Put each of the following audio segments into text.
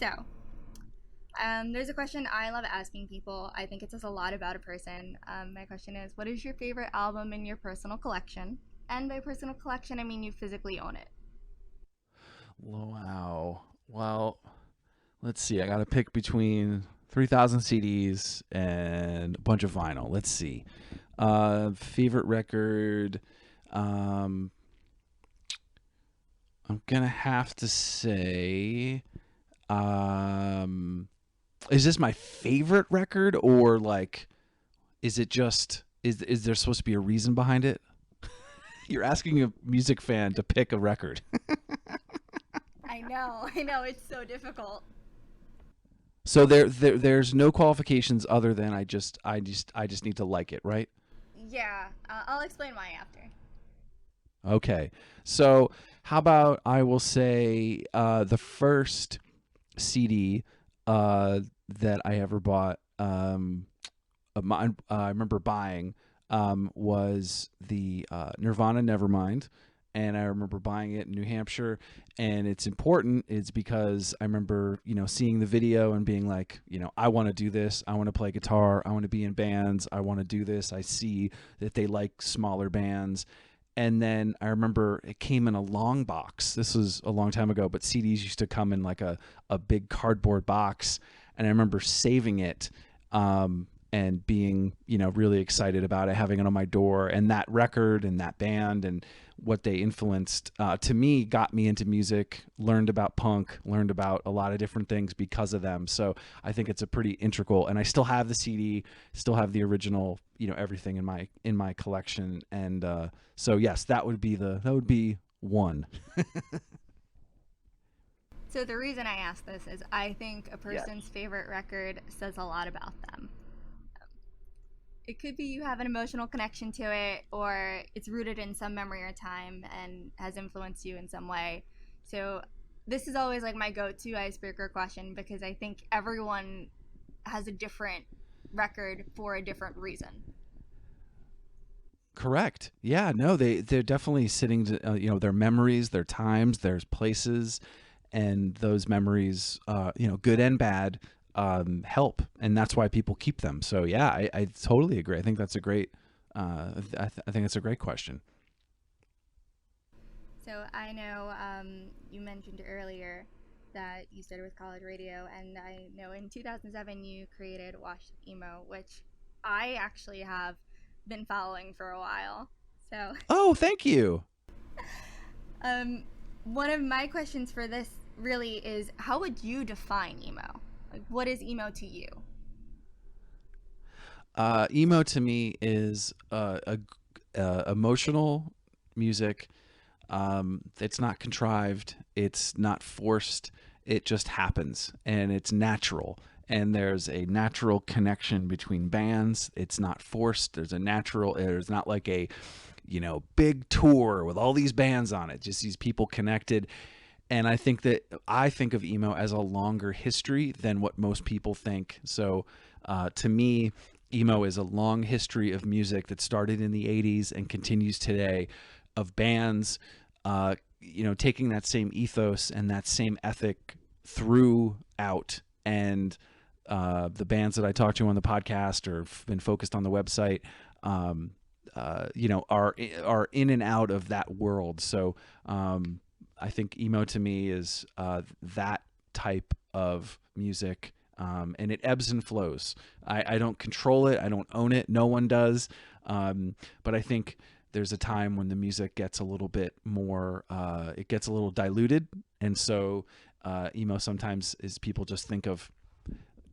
So, there's a question I love asking people. I think it says a lot about a person. My question is, what is your favorite album in your personal collection? And by personal collection, I mean you physically own it. Wow. Well, let's see. I got to pick between 3,000 CDs and a bunch of vinyl. Let's see. Favorite record. Um, I'm gonna have to say, um, is this my favorite record, or like, is it just is there supposed to be a reason behind it? You're asking a music fan to pick a record. I know, it's so difficult. So there's no qualifications other than I just need to like it, right? Yeah, I'll explain why after. Okay. So how about I will say the first CD uh, that I ever bought, I remember buying, was the Nirvana Nevermind. And I remember buying it in New Hampshire. And it's important, it's because I remember, seeing the video and being like, I want to do this. I want to play guitar. I want to be in bands. I want to do this. I see that they like smaller bands. And then I remember it came in a long box. This was a long time ago, but CDs used to come in like a big cardboard box. And I remember saving it, and being, really excited about it, having it on my door. And that record and that band and what they influenced, to me, got me into music, learned about punk, learned about a lot of different things because of them. So I think it's a pretty integral, and I still have the CD, still have the original, everything in my collection. And so yes, that would be one. So the reason I ask this is I think a Yeah. person's favorite record says a lot about them. It could be you have an emotional connection to it, or it's rooted in some memory or time and has influenced you in some way. So this is always like my go-to icebreaker question because I think everyone has a different record for a different reason. Correct. Yeah. No, they're definitely sitting to, their memories, their times, their places, and those memories, good and bad, help, and that's why people keep them. So yeah, I totally agree. I think that's a great. I think that's a great question. So I know you mentioned earlier that you started with college radio, and I know in 2007 you created WashedUp Emo, which I actually have been following for a while. So, Oh, thank you. um, one of my questions for this really is, how would you define emo? Like, what is emo to you? Emo to me is emotional music. It's not contrived. It's not forced. It just happens, and it's natural. And there's a natural connection between bands. It's not forced. There's a natural. There's not like a, big tour with all these bands on it. Just these people connected. And I think of emo as a longer history than what most people think. So, to me, emo is a long history of music that started in the 80s and continues today, of bands, taking that same ethos and that same ethic throughout. And the bands that I talk to on the podcast or been focused on the website, are in and out of that world. So I think emo to me is that type of music. And it ebbs and flows. I don't control it. I don't own it. No one does. But I think there's a time when the music gets a little bit more, it gets a little diluted. And so emo sometimes is people just think of,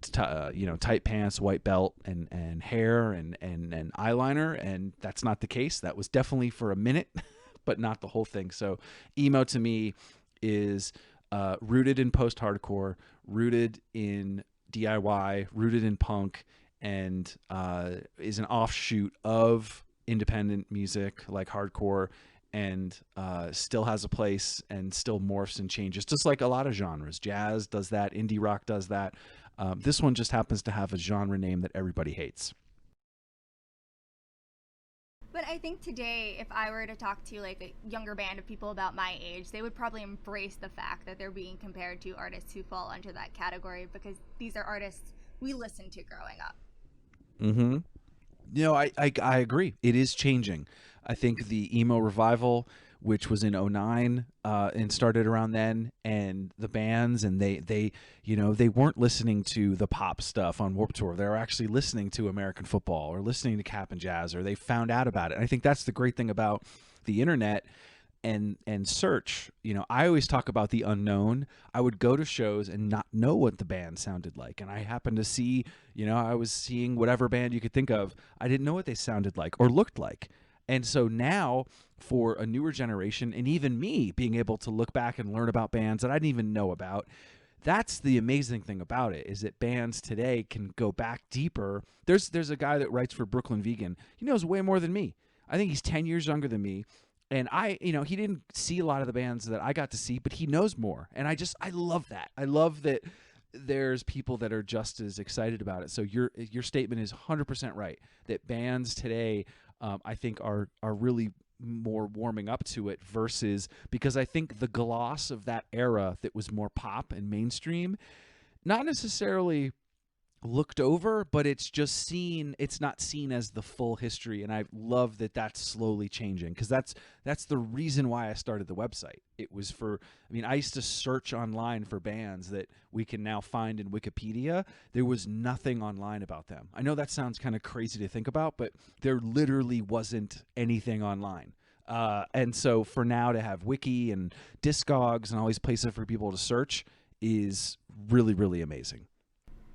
tight pants, white belt, and hair and eyeliner. And that's not the case. That was definitely for a minute, but not the whole thing. So emo to me is rooted in post-hardcore, rooted in DIY, rooted in punk, and is an offshoot of independent music like hardcore, and still has a place and still morphs and changes, just like a lot of genres. Jazz does that, indie rock does that. This one just happens to have a genre name that everybody hates. But I think today, if I were to talk to like a younger band of people about my age, they would probably embrace the fact that they're being compared to artists who fall under that category, because these are artists we listened to growing up. Mm-hmm. I agree. It is changing. I think the emo revival, which was in '09 and started around then, and the bands, and they weren't listening to the pop stuff on Warped Tour. They were actually listening to American football or listening to Cap and Jazz, or they found out about it. And I think that's the great thing about the internet and search. I always talk about the unknown. I would go to shows and not know what the band sounded like, and I happened to see, I was seeing whatever band you could think of. I didn't know what they sounded like or looked like. And so now, for a newer generation, and even me being able to look back and learn about bands that I didn't even know about, that's the amazing thing about it, is that bands today can go back deeper. There's a guy that writes for Brooklyn Vegan. He knows way more than me. I think he's 10 years younger than me. And he didn't see a lot of the bands that I got to see, but he knows more. And I love that. I love that there's people that are just as excited about it. So your statement is 100% right, that bands today, I think are really more warming up to it, versus, because I think the gloss of that era that was more pop and mainstream, not necessarily looked over, but it's not seen as the full history. And I love that that's slowly changing, because that's the reason why I started the website. It was I used to search online for bands that we can now find in Wikipedia. There was nothing online about them. I know that sounds kind of crazy to think about, but there literally wasn't anything online. And so for now to have Wiki and Discogs and all these places for people to search is really, really amazing.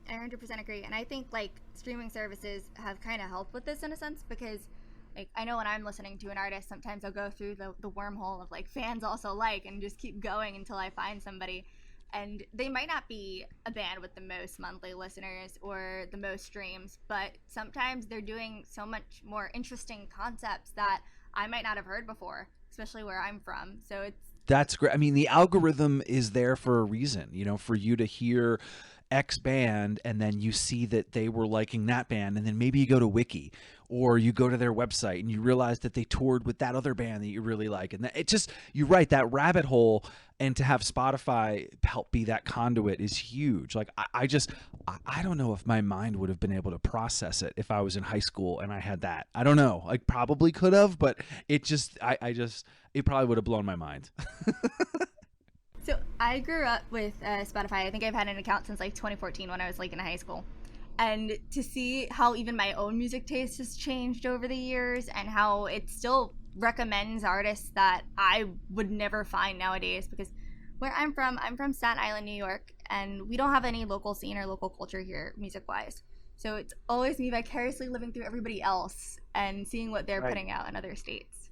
I 100% agree. And I think like streaming services have kind of helped with this in a sense, because like I know when I'm listening to an artist, sometimes I'll go through the wormhole of like fans also like, and just keep going until I find somebody. And they might not be a band with the most monthly listeners or the most streams, but sometimes they're doing so much more interesting concepts that I might not have heard before, especially where I'm from. So that's great. I mean, the algorithm is there for a reason, for you to hear X band and then you see that they were liking that band, and then maybe you go to Wiki or you go to their website and you realize that they toured with that other band that you really like. And you're right, that rabbit hole, and to have Spotify help be that conduit is huge. Like I don't know if my mind would have been able to process it if I was in high school and I had that. I don't know. I probably could have, but it probably would have blown my mind. So I grew up with Spotify. I think I've had an account since like 2014 when I was like in high school. And to see how even my own music taste has changed over the years, and how it still recommends artists that I would never find nowadays, because where I'm from Staten Island, New York, and we don't have any local scene or local culture here music-wise. So it's always me vicariously living through everybody else and seeing what they're putting out in other states.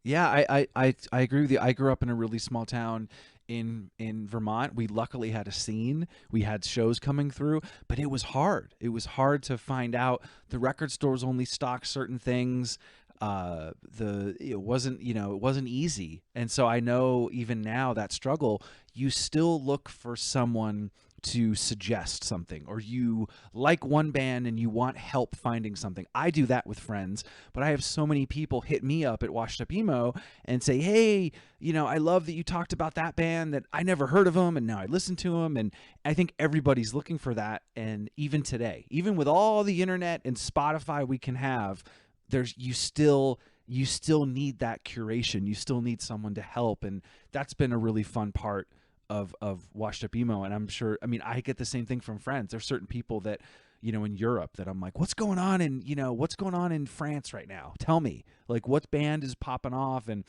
Yeah, I agree with you. I grew up in a really small town in Vermont. We luckily had a scene. We had shows coming through, but it was hard. It was hard to find out. The record stores only stocked certain things. It wasn't easy. And so I know even now that struggle, you still look for someone to suggest something, or you like one band and you want help finding something. I do that with friends, but I have so many people hit me up at WashedUp Emo and say, hey, I love that you talked about that band, that I never heard of them and now I listen to them. And I think everybody's looking for that. And even today, even with all the internet and Spotify we can have, you still need that curation. You still need someone to help. And that's been a really fun part of WashedUp Emo. And I'm sure, I get the same thing from friends. There's certain people that, in Europe that I'm like, what's going on in France right now? Tell me, like, what band is popping off? And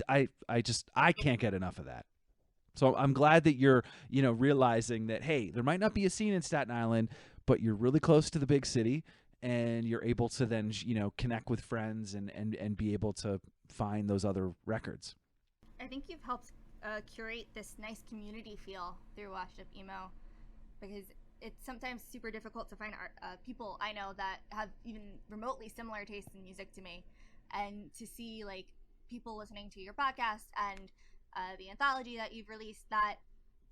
I can't get enough of that. So I'm glad that you're, realizing that, hey, there might not be a scene in Staten Island, but you're really close to the big city, and you're able to then, connect with friends and be able to find those other records. I think you've helped curate this nice community feel through WashedUp Emo, because it's sometimes super difficult to find people I know that have even remotely similar tastes in music to me, and to see like people listening to your podcast and the anthology that you've released, that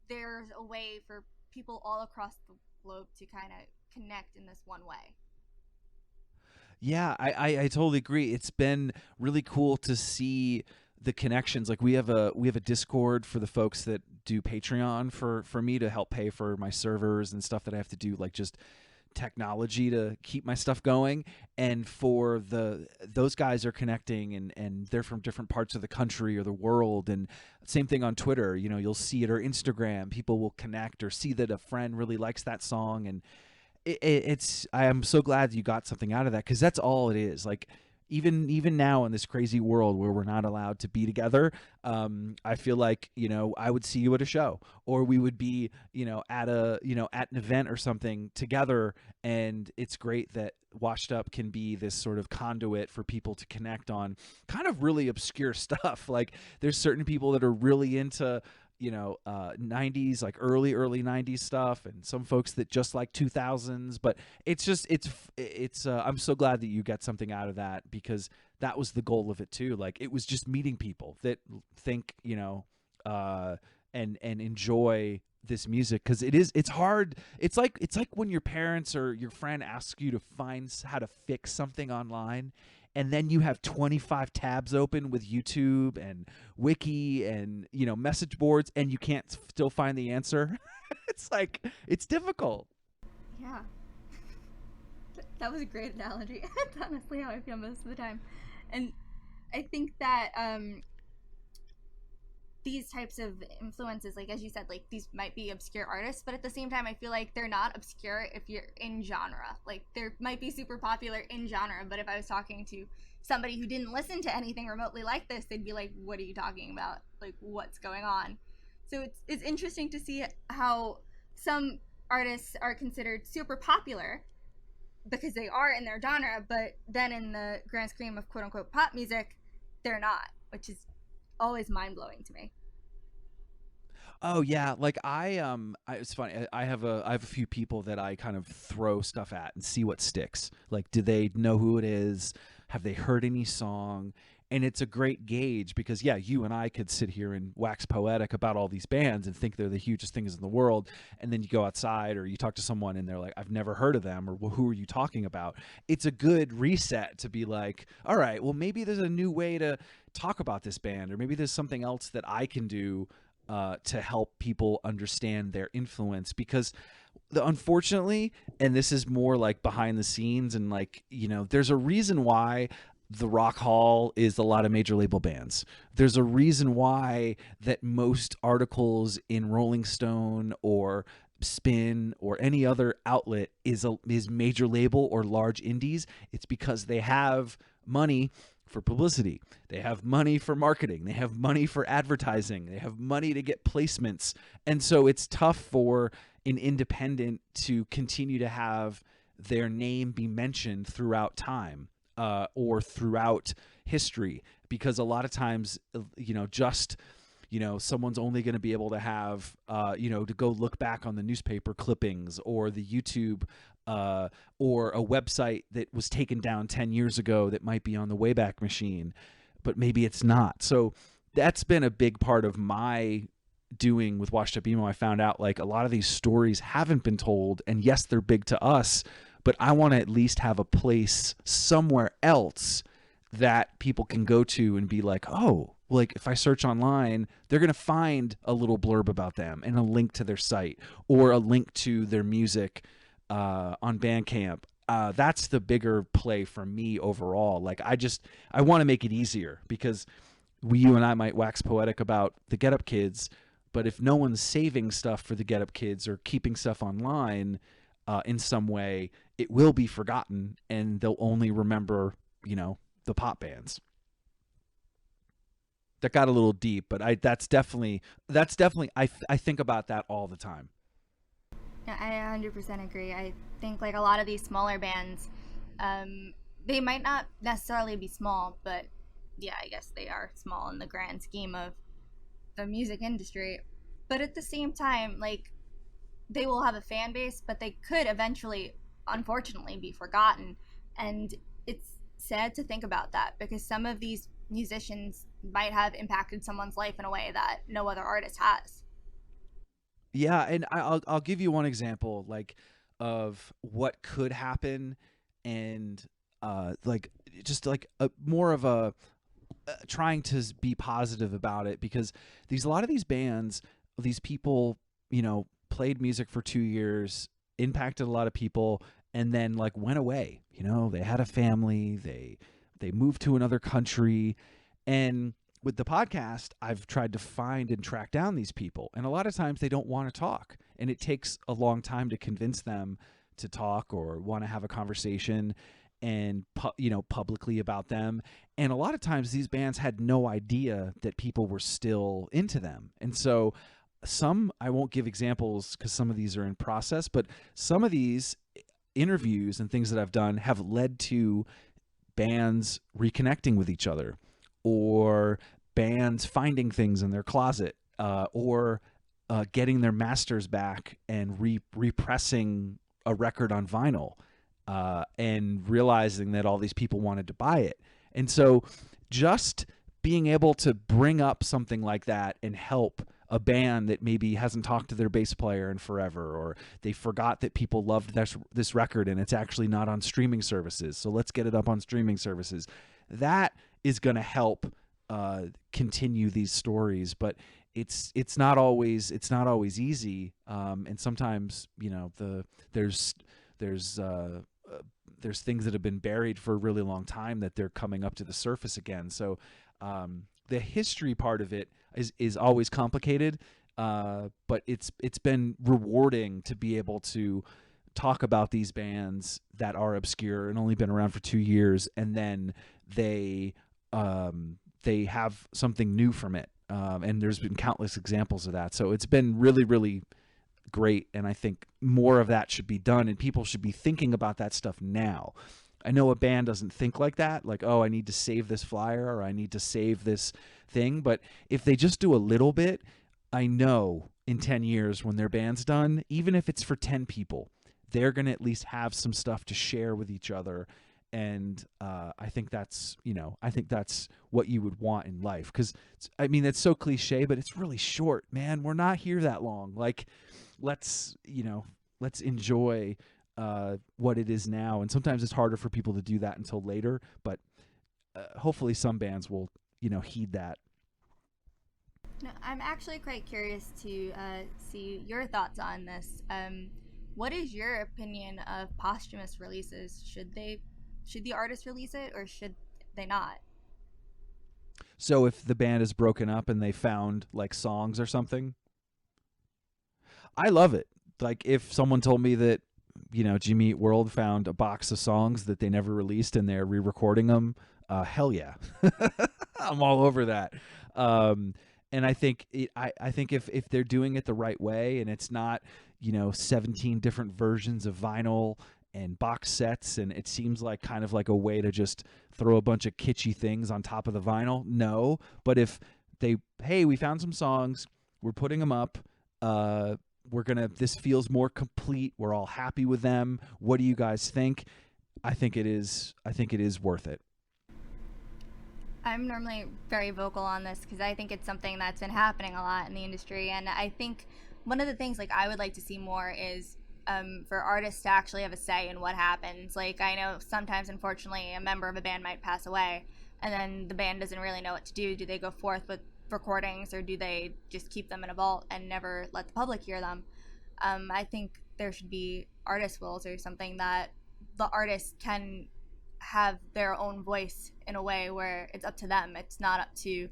there's a way for people all across the globe to kind of connect in this one way. Yeah, I totally agree. It's been really cool to see the connections. Like we have a Discord for the folks that do Patreon for me to help pay for my servers and stuff that I have to do, like just technology to keep my stuff going. And for those guys are connecting, and they're from different parts of the country or the world. And same thing on Twitter, you'll see it, or Instagram, people will connect or see that a friend really likes that song. And it's I am so glad you got something out of that, because that's all it is. Like even now in this crazy world where we're not allowed to be together, I feel like I would see you at a show, or we would be at an event or something together. And it's great that Washed Up can be this sort of conduit for people to connect on kind of really obscure stuff. Like there's certain people that are really into 90s, like early 90s stuff, and some folks that just like 2000s. But it's I'm so glad that you get something out of that, because that was the goal of it too. Like it was just meeting people that think and enjoy this music, because it's hard. It's like when your parents or your friend asks you to find how to fix something online, and then you have 25 tabs open with YouTube and Wiki and message boards, and you can't still find the answer. It's like it's difficult. Yeah, that was a great analogy. That's honestly how I feel most of the time. And I think that these types of influences, like as you said, like these might be obscure artists, but at the same time I feel like they're not obscure if you're in genre. Like they might be super popular in genre, but if I was talking to somebody who didn't listen to anything remotely like this, they'd be like, what are you talking about? Like what's going on? So it's interesting to see how some artists are considered super popular because they are in their genre, but then in the grand scheme of quote unquote pop music, they're not, which is always mind blowing to me. Oh yeah, like it's funny. I have a few people that I kind of throw stuff at and see what sticks. Like, do they know who it is? Have they heard any song? And it's a great gauge, because yeah, you and I could sit here and wax poetic about all these bands and think they're the hugest things in the world, and then you go outside or you talk to someone and they're like, I've never heard of them, or well, who are you talking about? It's a good reset to be like, all right, well maybe there's a new way to talk about this band, or maybe there's something else that I can do to help people understand their influence. Because unfortunately, and this is more like behind the scenes, and like there's a reason why the Rock Hall is a lot of major label bands. There's a reason why that most articles in Rolling Stone or Spin or any other outlet is major label or large indies. It's because they have money for publicity. They have money for marketing. They have money for advertising. They have money to get placements. And so it's tough for an independent to continue to have their name be mentioned throughout time, or throughout history, because a lot of times, just someone's only going to be able to have, to go look back on the newspaper clippings or the YouTube, or a website that was taken down 10 years ago that might be on the Wayback Machine, but maybe it's not. So that's been a big part of my doing with Washed Up Emo. I found out like a lot of these stories haven't been told, and yes, they're big to us, but I want to at least have a place somewhere else that people can go to and be like, oh, like if I search online, they're going to find a little blurb about them and a link to their site, or a link to their music on Bandcamp. That's the bigger play for me overall. Like I want to make it easier, because you and I might wax poetic about the Get Up Kids, but if no one's saving stuff for the Get Up Kids or keeping stuff online in some way, it will be forgotten, and they'll only remember, the pop bands. That got a little deep, but that's definitely I think about that all the time. Yeah, I 100% agree. I think like a lot of these smaller bands, um, they might not necessarily be small, but yeah, I guess they are small in the grand scheme of the music industry. But at the same time, like they will have a fan base, but they could eventually, unfortunately, be forgotten. And it's sad to think about that, because some of these musicians might have impacted someone's life in a way that no other artist has. Yeah, and I'll give you one example, like, of what could happen, and like just like a more of a trying to be positive about it, because a lot of these bands, these people, played music for 2 years, impacted a lot of people, and then like went away. They had a family, they moved to another country, and with the podcast, I've tried to find and track down these people, and a lot of times they don't want to talk, and it takes a long time to convince them to talk or want to have a conversation and publicly about them. And a lot of times these bands had no idea that people were still into them. And so some, I won't give examples because some of these are in process, but some of these interviews and things that I've done have led to bands reconnecting with each other, or bands finding things in their closet, or getting their masters back and repressing a record on vinyl, and realizing that all these people wanted to buy it. And so just being able to bring up something like that and help a band that maybe hasn't talked to their bass player in forever, or they forgot that people loved this record and it's actually not on streaming services, so let's get it up on streaming services. That is going to help continue these stories, but it's not always easy, and sometimes there's things that have been buried for a really long time that they're coming up to the surface again. So the history part of it is always complicated, but it's been rewarding to be able to talk about these bands that are obscure and only been around for 2 years, and then they have something new from it. And there's been countless examples of that. So it's been really, really great, and I think more of that should be done, and people should be thinking about that stuff now. I know a band doesn't think like that, like, oh, I need to save this flyer or I need to save this thing, but if they just do a little bit, I know in 10 years when their band's done, even if it's for 10 people, they're going to at least have some stuff to share with each other. And I think that's what you would want in life, because that's so cliche, but it's really short, man. We're not here that long. Like, let's enjoy what it is now. And sometimes it's harder for people to do that until later, but hopefully some bands will heed that. No, I'm actually quite curious to see your thoughts on this. What is your opinion of posthumous releases? Should the artist release it, or should they not? So if the band is broken up and they found like songs or something, I love it. Like if someone told me that Jimmy Eat World found a box of songs that they never released and they're re-recording them, hell yeah. I'm all over that. And I think I think if they're doing it the right way, and it's not 17 different versions of vinyl and box sets, and it seems like kind of like a way to just throw a bunch of kitschy things on top of the vinyl, no. But if hey, we found some songs, we're putting them up, this feels more complete, we're all happy with them, what do you guys think? I think it is worth it. I'm normally very vocal on this because I think it's something that's been happening a lot in the industry, and I think one of the things like I would like to see more is for artists to actually have a say in what happens. Like, I know sometimes, unfortunately, a member of a band might pass away, and then the band doesn't really know what to do. Do they go forth with recordings, or do they just keep them in a vault and never let the public hear them? I think there should be artist wills or something that the artists can have their own voice in a way where it's up to them. It's not up to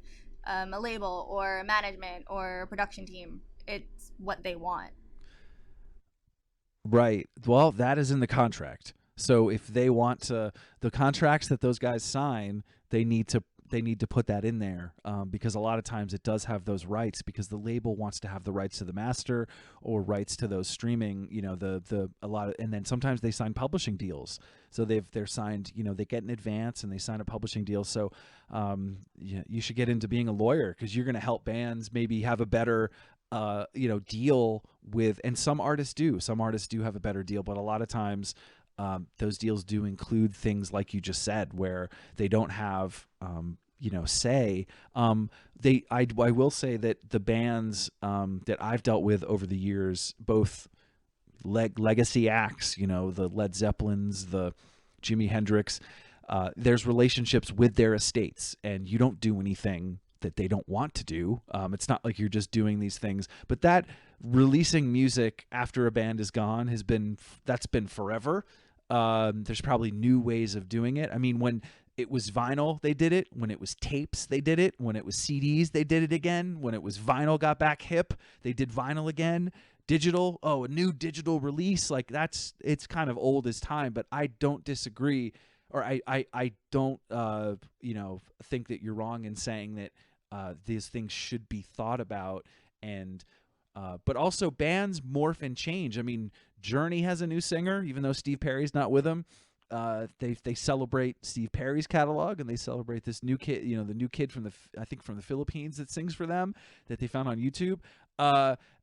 a label or management or a production team. It's what they want. Right. Well, that is in the contract. So if they want to, the contracts that those guys sign, they need to put that in there, because a lot of times it does have those rights, because the label wants to have the rights to the master or rights to those streaming, and then sometimes they sign publishing deals. So they're signed, they get an advance and they sign a publishing deal. So you should get into being a lawyer, because you're going to help bands maybe have a better deal with, and some artists do have a better deal, but a lot of times those deals do include things like you just said, where they don't have say. I will say that the bands that I've dealt with over the years, both legacy acts, the Led Zeppelins, the Jimi Hendrix. There's relationships with their estates, and you don't do anything that they don't want to do. It's not like you're just doing these things, but that releasing music after a band is gone that's been forever. There's probably new ways of doing it. I mean, when it was vinyl, they did it. When it was tapes, they did it. When it was CDs, they did it again. When it was vinyl got back hip, they did vinyl again. Digital, a new digital release, like it's kind of old as time, but I don't disagree, or I don't think that you're wrong in saying that these things should be thought about. And but also bands morph and change. I mean, Journey has a new singer, even though Steve Perry's not with them. They celebrate Steve Perry's catalog, and they celebrate this new kid, the new kid from the Philippines that sings for them, that they found on YouTube.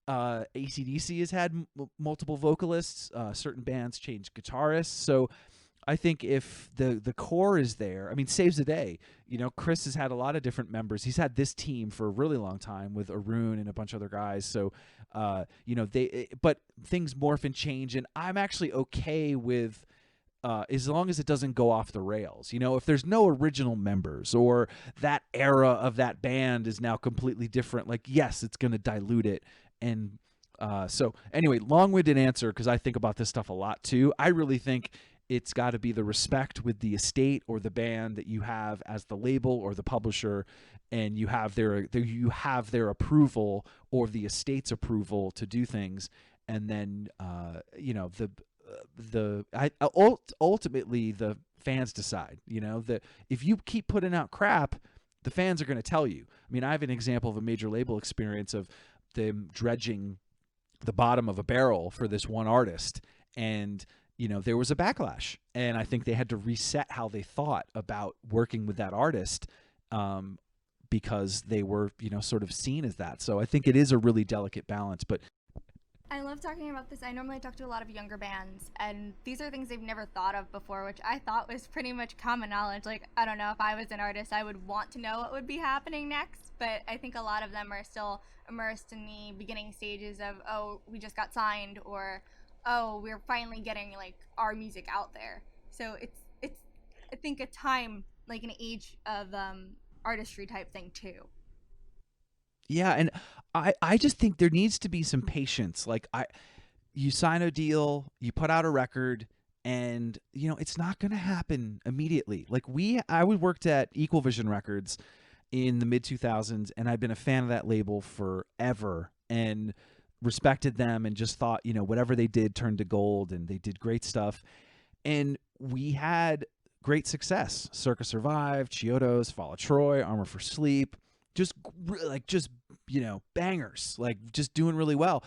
AC/DC has had multiple vocalists. Certain bands change guitarists. So I think if the core is there, I mean, Saves the Day. Chris has had a lot of different members. He's had this team for a really long time with Arun and a bunch of other guys. So, but things morph and change, and I'm actually okay with as long as it doesn't go off the rails. If there's no original members, or that era of that band is now completely different, like, yes, it's going to dilute it. And so anyway, long-winded answer, because I think about this stuff a lot too. I really think it's got to be the respect with the estate or the band that you have as the label or the publisher, and you have their approval or the estate's approval to do things. And then ultimately the fans decide. That if you keep putting out crap, the fans are going to tell you. I mean, I have an example of a major label experience of them dredging the bottom of a barrel for this one artist, and there was a backlash, and I think they had to reset how they thought about working with that artist, because they were sort of seen as that. So I think it is a really delicate balance. But I love talking about this. I normally talk to a lot of younger bands, and these are things they've never thought of before, which I thought was pretty much common knowledge. Like, I don't know, if I was an artist, I would want to know what would be happening next, but I think a lot of them are still immersed in the beginning stages of, oh, we just got signed, or, oh, we're finally getting, like, our music out there. So it's I think a time, like an age of artistry type thing too. yeah, and I just think there needs to be some patience. Like, you sign a deal, you put out a record, and it's not going to happen immediately. Like, I worked at Equal Vision Records in the mid 2000s, and I'd been a fan of that label forever and respected them, and just thought whatever they did turned to gold, and they did great stuff. And we had great success. Circa Survived, Chiodos, Fall of Troy, Armor for Sleep, just bangers, like just doing really well.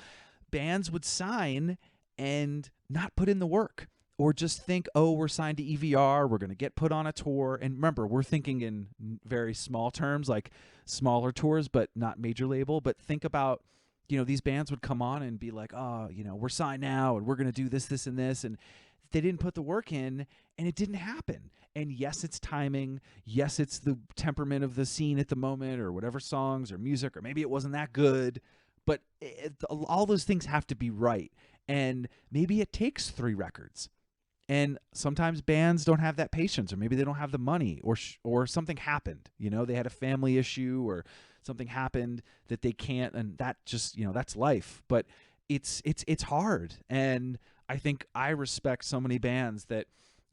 Bands would sign and not put in the work, or just think, oh, we're signed to EVR, we're going to get put on a tour. And remember, we're thinking in very small terms, like smaller tours, but not major label. But think about, these bands would come on and be like, oh, we're signed now, and we're going to do this, this, and this. And they didn't put the work in, and it didn't happen. And yes, it's timing. Yes, it's the temperament of the scene at the moment, or whatever songs or music, or maybe it wasn't that good. But all those things have to be right. And maybe it takes 3 records. And sometimes bands don't have that patience, or maybe they don't have the money, or something happened. They had a family issue, or something happened that they can't, and that just, that's life. But it's hard. And I think I respect so many bands that,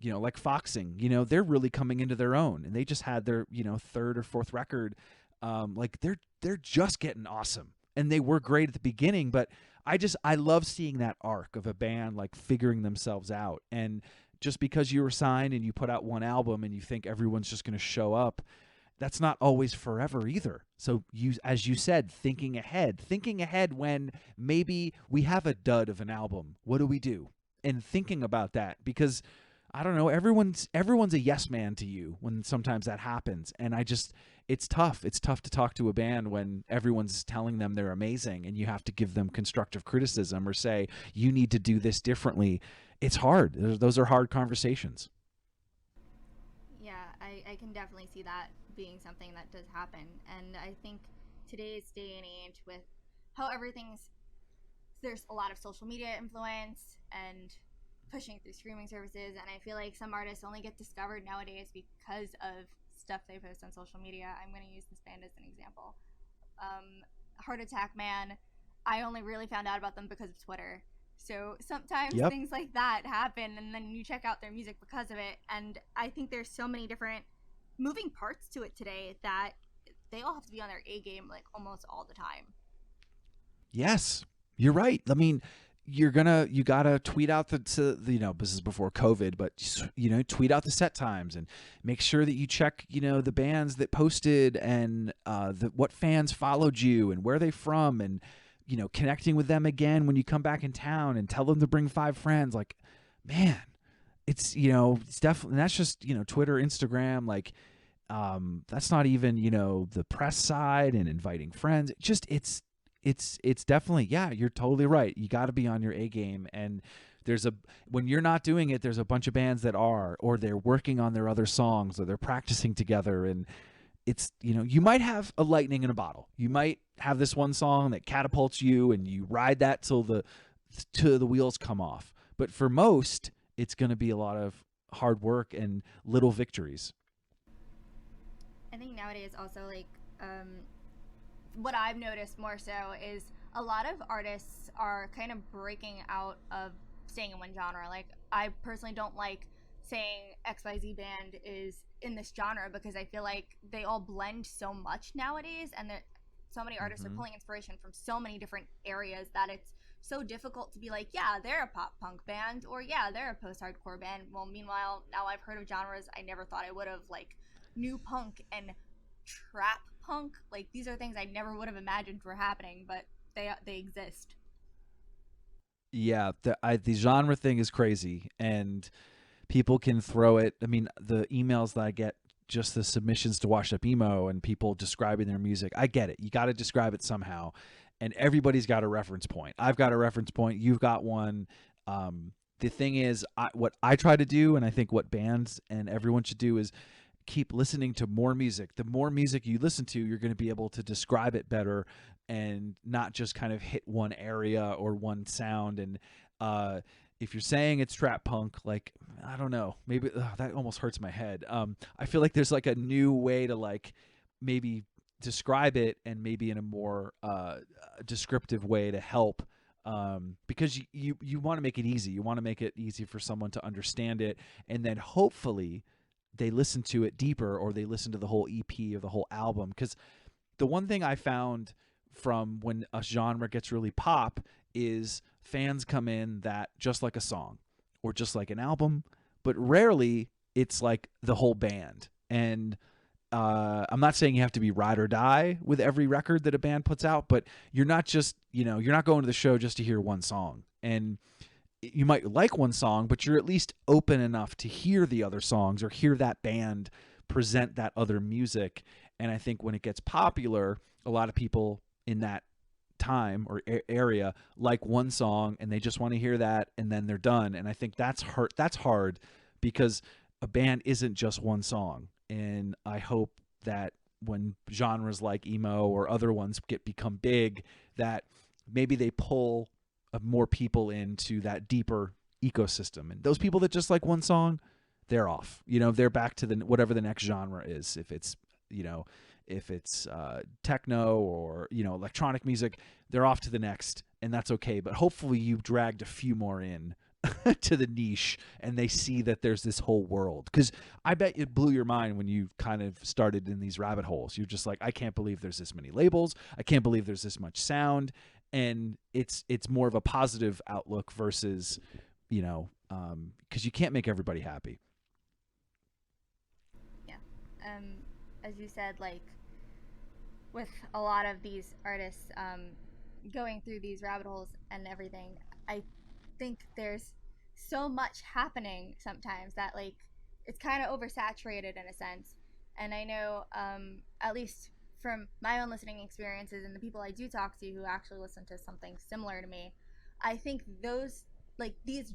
like Foxing, they're really coming into their own, and they just had their, 3rd or 4th record. Like they're just getting awesome, and they were great at the beginning, but I love seeing that arc of a band like figuring themselves out. And just because you were signed and you put out one album and you think everyone's just going to show up, that's not always forever either. So as you said, thinking ahead when maybe we have a dud of an album, what do we do? And thinking about that, because I don't know, everyone's a yes man to you when sometimes that happens. And it's tough. It's tough to talk to a band when everyone's telling them they're amazing, and you have to give them constructive criticism or say, you need to do this differently. It's hard. Those are hard conversations. Yeah, I can definitely see that being something that does happen. And I think today's day and age, with how there's a lot of social media influence, and pushing through streaming services, and I feel like some artists only get discovered nowadays because of stuff they post on social media. I'm going to use this band as an example. Heart Attack Man, I only really found out about them because of Twitter. So sometimes Yep. things like that happen, and then you check out their music because of it. And I think there's so many different moving parts to it today that they all have to be on their A game like almost all the time. Yes, you're right. I mean, you gotta tweet out this is before COVID, but tweet out the set times and make sure that you check the bands that posted and what fans followed you and where they from, and connecting with them again when you come back in town, and tell them to bring 5 friends. Like, man, it's it's definitely, that's just Twitter, Instagram, like that's not even the press side and inviting friends. It's definitely, yeah, you're totally right. You got to be on your A game. And when you're not doing it, there's a bunch of bands that are, or they're working on their other songs, or they're practicing together. And it's, you might have a lightning in a bottle. You might have this one song that catapults you, and you ride that till the wheels come off. But for most, it's going to be a lot of hard work and little victories. I think nowadays also, like, what I've noticed more so is a lot of artists are kind of breaking out of staying in one genre. Like, I personally don't like saying XYZ band is in this genre, because I feel like they all blend so much nowadays, and that so many artists are pulling inspiration from so many different areas that it's so difficult to be like, yeah, they're a pop punk band, or yeah, they're a post-hardcore band. Well, meanwhile, now I've heard of genres I never thought I would have, like new punk and trap punk. Like, these are things I never would have imagined were happening, but they exist. Yeah, the genre thing is crazy, and people can throw it. I mean, the emails that I get, just the submissions to WashedUp Emo and people describing their music, I get it. You got to describe it somehow, and everybody's got a reference point. I've got a reference point. You've got one. The thing is, what I try to do, and I think what bands and everyone should do, is keep listening to more music. The more music you listen to, you're going to be able to describe it better, and not just kind of hit one area or one sound. And if you're saying it's trap punk, like, I don't know, maybe that almost hurts my head. I feel like there's like a new way to like maybe describe it, and maybe in a more descriptive way to help, because you want to make it easy. You want to make it easy for someone to understand it, and then hopefully they listen to it deeper, or they listen to the whole EP or the whole album. Because the one thing I found from when a genre gets really pop is fans come in that just like a song or just like an album, but rarely it's like the whole band. And I'm not saying you have to be ride or die with every record that a band puts out, but you're not just, you're not going to the show just to hear one song. And you might like one song, but you're at least open enough to hear the other songs, or hear that band present that other music. And I think when it gets popular, a lot of people in that time or area like one song, and they just want to hear that, and then they're done. And I think that's hard, because a band isn't just one song. And I hope that when genres like emo or other ones become big, that maybe they pull more people into that deeper ecosystem. And those people that just like one song, they're off. They're back to whatever the next genre is. If it's techno or electronic music, they're off to the next, and that's okay. But hopefully you've dragged a few more in to the niche, and they see that there's this whole world. Because I bet it blew your mind when you kind of started in these rabbit holes. You're just like, I can't believe there's this many labels. I can't believe there's this much sound. And it's more of a positive outlook versus, because you can't make everybody happy. Yeah. As you said, like, with a lot of these artists going through these rabbit holes and everything, I think there's so much happening sometimes that, like, it's kind of oversaturated in a sense. And I know, at least from my own listening experiences and the people I do talk to who actually listen to something similar to me, I think those, like, this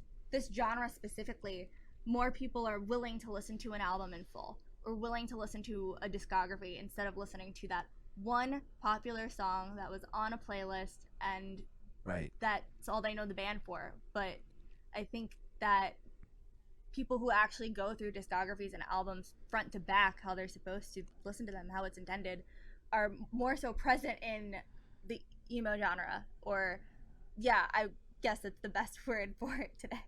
genre specifically, more people are willing to listen to an album in full, or willing to listen to a discography, instead of listening to that one popular song that was on a playlist, and Right. that's all they know the band for. But I think that people who actually go through discographies and albums front to back, how they're supposed to listen to them, how it's intended, are more so present in the emo genre. Or, yeah, I guess that's the best word for it today.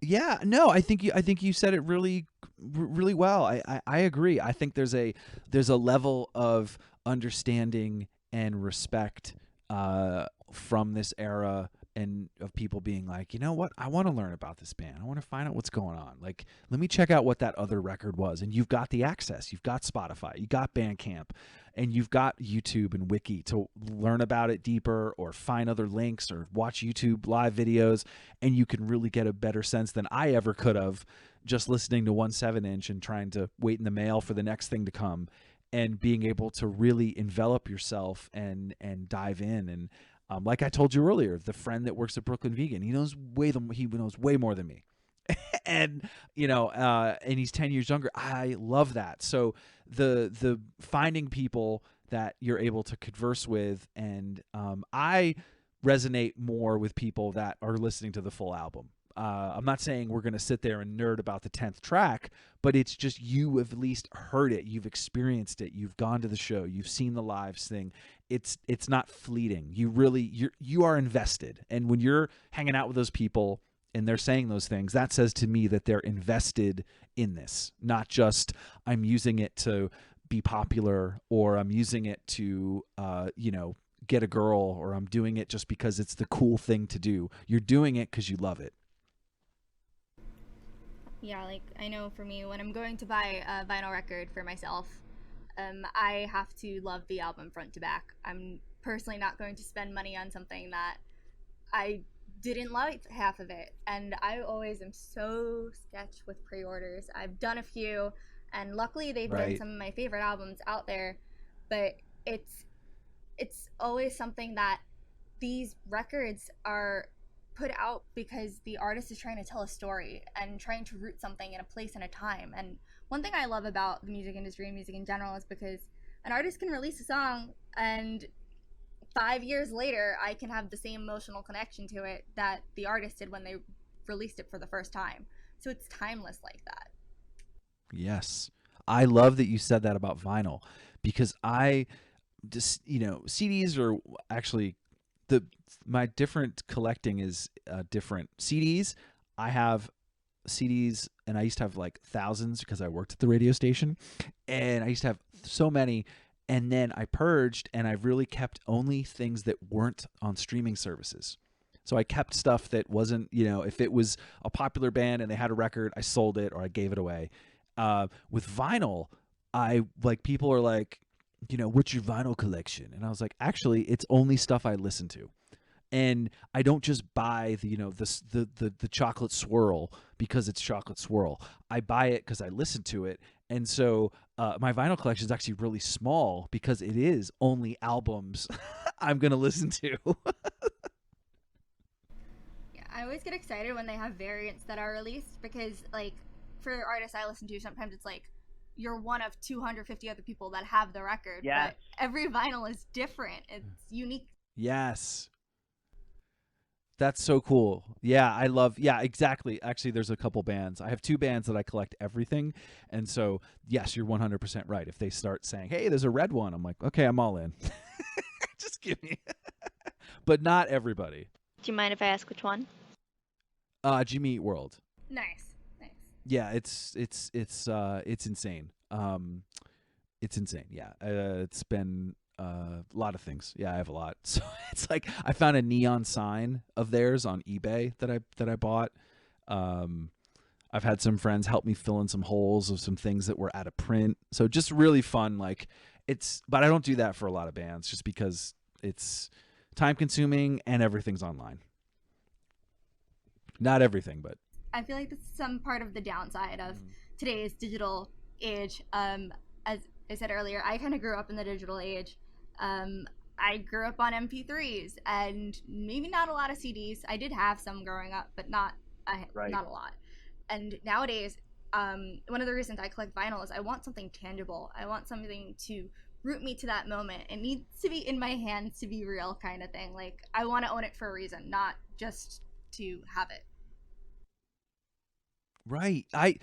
Yeah, no, I think you said it really well. I agree. I think there's a level of understanding and respect from this era, and of people being like, you know what, I want to learn about this band. I want to find out what's going on. Like, let me check out what that other record was. And you've got the access. You've got Spotify. You got Bandcamp. And you've got YouTube and Wiki to learn about it deeper, or find other links, or watch YouTube live videos, and you can really get a better sense than I ever could have just listening to 1/7" and trying to wait in the mail for the next thing to come, and being able to really envelop yourself and dive in. And like I told you earlier, the friend that works at Brooklyn Vegan, he knows way more than me. And and he's 10 years younger. I love that. So the finding people that you're able to converse with, and I resonate more with people that are listening to the full album. I'm not saying we're going to sit there and nerd about the 10th track, but it's just, you have at least heard it, you've experienced it, you've gone to the show, you've seen the live thing. It's not fleeting. You are invested, and when you're hanging out with those people and they're saying those things, that says to me that they're invested in this, not just, I'm using it to be popular, or I'm using it to get a girl, or I'm doing it just because it's the cool thing to do. You're doing it because you love it. Yeah, like, I know for me, when I'm going to buy a vinyl record for myself, I have to love the album front to back. I'm personally not going to spend money on something that I didn't like half of it. And I always am so sketch with pre-orders. I've done a few, and luckily they've been Right. some of my favorite albums out there. But it's always something that these records are put out because the artist is trying to tell a story and trying to root something in a place and a time. And one thing I love about the music industry and music in general is because an artist can release a song, and 5 years later I can have the same emotional connection to it that the artist did when they released it for the first time. So it's timeless like that. Yes. I love that you said that about vinyl, because I just, CDs are actually my different collecting is different. CDs, I have CDs, and I used to have like thousands because I worked at the radio station, and I used to have so many. And then I purged, and I really kept only things that weren't on streaming services. So I kept stuff that wasn't, if it was a popular band and they had a record, I sold it or I gave it away. With vinyl, I like, people are like, what's your vinyl collection? And I was like, actually, it's only stuff I listen to. And I don't just buy the chocolate swirl because it's chocolate swirl. I buy it because I listen to it. And so my vinyl collection is actually really small because it is only albums I'm going to listen to. Yeah, I always get excited when they have variants that are released because, like, for artists I listen to, sometimes it's like you're one of 250 other people that have the record, Yes. but every vinyl is different. It's unique. Yes. That's so cool. Yeah, exactly. Actually, there's a couple bands. I have two bands that I collect everything. And so, yes, you're 100% right. If they start saying, hey, there's a red one, I'm like, okay, I'm all in. Just give me. But not everybody. Do you mind if I ask which one? Jimmy Eat World. Nice. Yeah, it's insane. It's insane. Yeah, it's been a lot of things. Yeah, I have a lot. So it's like, I found a neon sign of theirs on eBay that I bought. I've had some friends help me fill in some holes of some things that were out of print. So just really fun. Like, but I don't do that for a lot of bands just because it's time consuming and everything's online. Not everything, but I feel like this is some part of the downside of today's digital age. As I said earlier, I kind of grew up in the digital age. I grew up on MP3s and maybe not a lot of CDs. I did have some growing up, but not a lot. And nowadays, one of the reasons I collect vinyl is I want something tangible. I want something to root me to that moment. It needs to be in my hands to be real, kind of thing. Like, I want to own it for a reason, not just to have it. Right. I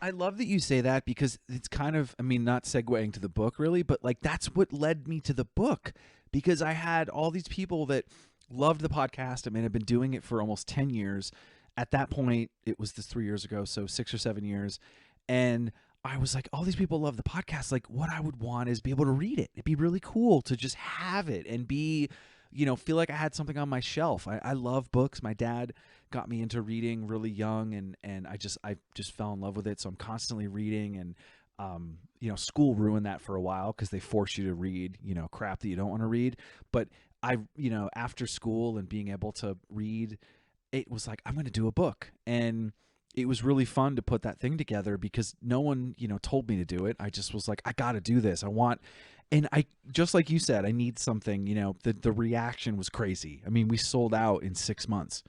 love that you say that, because it's kind of, I mean, not segueing to the book really, but like that's what led me to the book, because I had all these people that loved the podcast. I mean, I've been doing it for almost 10 years. At that point, it was this 3 years ago, so 6 or 7 years. And I was like, all these people love the podcast. Like, what I would want is be able to read it. It'd be really cool to just have it and be, feel like I had something on my shelf. I love books. My dad got me into reading really young, and I just fell in love with it. So I'm constantly reading, and school ruined that for a while because they force you to read, crap that you don't want to read. But after school and being able to read, it was like, I'm going to do a book. And it was really fun to put that thing together, because no one, told me to do it. I just was like, I got to do this. And I, just like you said, I need something. The reaction was crazy. I mean, we sold out in 6 months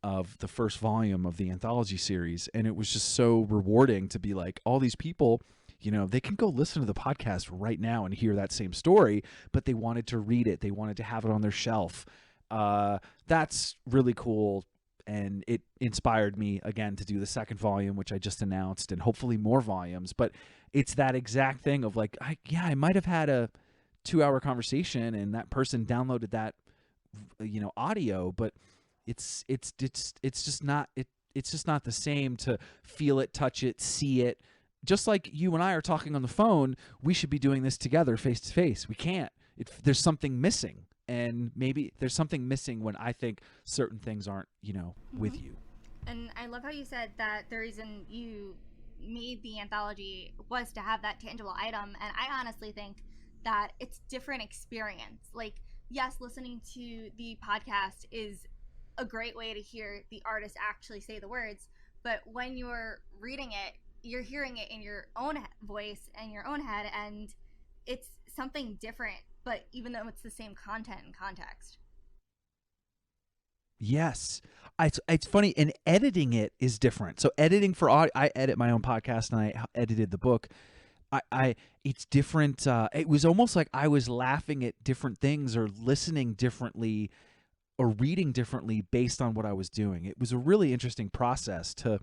of the first volume of the anthology series. And it was just so rewarding to be like, all these people, they can go listen to the podcast right now and hear that same story, but they wanted to read it. They wanted to have it on their shelf. That's really cool. And it inspired me again to do the second volume, which I just announced, and hopefully more volumes. But it's that exact thing of like, I might have had a 2-hour conversation and that person downloaded that, audio, but it's just not the same to feel it, touch it, see it. Just like you and I are talking on the phone, we should be doing this together face to face. We can't. There's something missing. And maybe there's something missing when I think certain things aren't, with you. And I love how you said that the reason you made the anthology was to have that tangible item. And I honestly think that it's different experience. Like, yes, listening to the podcast is a great way to hear the artist actually say the words. But when you're reading it, you're hearing it in your own voice and your own head. And it's something different. But even though it's the same content and context. Yes. It's funny. And editing it is different. So editing for audio, I edit my own podcast and I edited the book. It's different. It was almost like I was laughing at different things or listening differently or reading differently based on what I was doing. It was a really interesting process to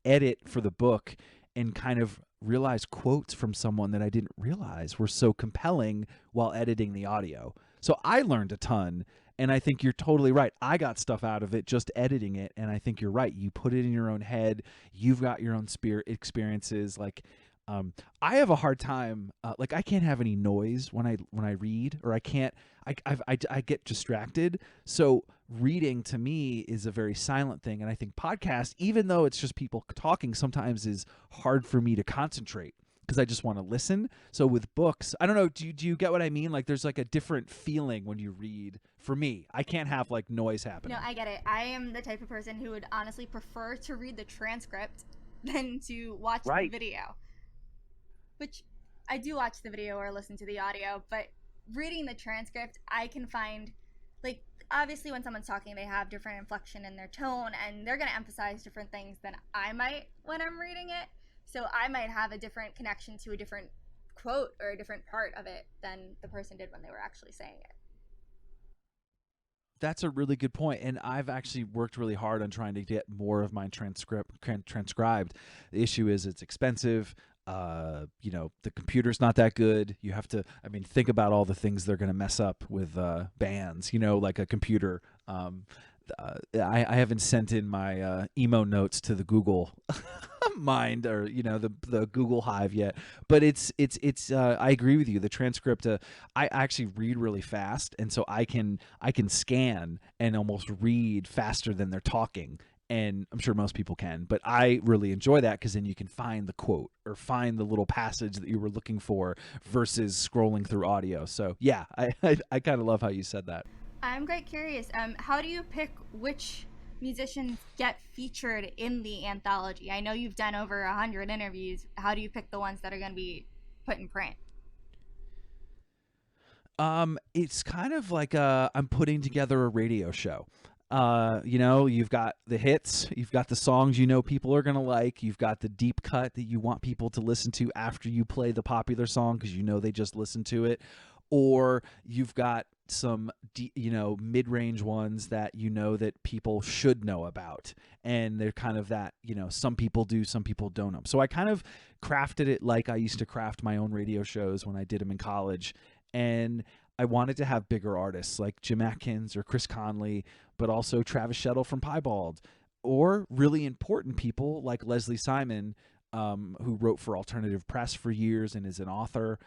edit for the book and kind of realize quotes from someone that I didn't realize were so compelling while editing the audio. So I learned a ton, and I think you're totally right. I got stuff out of it just editing it, and I think you're right. You put it in your own head. You've got your own experiences. Like, I have a hard time. Like, I can't have any noise when I read, or I can't. I get distracted. So reading to me is a very silent thing, and I think podcast, even though it's just people talking, sometimes is hard for me to concentrate because I just want to listen. So with books, I don't know. Do you get what I mean? Like, there's like a different feeling when you read. For me, I can't have like noise happening. No, I get it. I am the type of person who would honestly prefer to read the transcript than to watch the video. Which I do watch the video or listen to the audio, but reading the transcript, I can find, like, obviously when someone's talking, they have different inflection in their tone, and they're going to emphasize different things than I might when I'm reading it. So I might have a different connection to a different quote or a different part of it than the person did when they were actually saying it. That's a really good point, and I've actually worked really hard on trying to get more of mine transcribed. The issue is it's expensive. The computer's not that good. You have to, think about all the things they're going to mess up with bands, like a computer. I haven't sent in my emo notes to the Google Mind or the Google Hive yet, but it's I agree with you. The transcript, I actually read really fast, and so I can scan and almost read faster than they're talking. And I'm sure most people can, but I really enjoy that because then you can find the quote or find the little passage that you were looking for versus scrolling through audio. So yeah, I kind of love how you said that. I'm quite curious. How do you pick which musicians get featured in the anthology? I know you've done over 100 interviews. How do you pick the ones that are going to be put in print? It's kind of like I'm putting together a radio show. You've got the hits, you've got the songs people are going to like, you've got the deep cut that you want people to listen to after you play the popular song because they just listened to it. or you've got some mid-range ones that that people should know about, and they're kind of that some people do, some people don't know. So I kind of crafted it like I used to craft my own radio shows when I did them in college, and I wanted to have bigger artists like Jim Atkins or Chris Conley, but also Travis Shettle from Piebald, or really important people like Leslie Simon, who wrote for Alternative Press for years and is an author.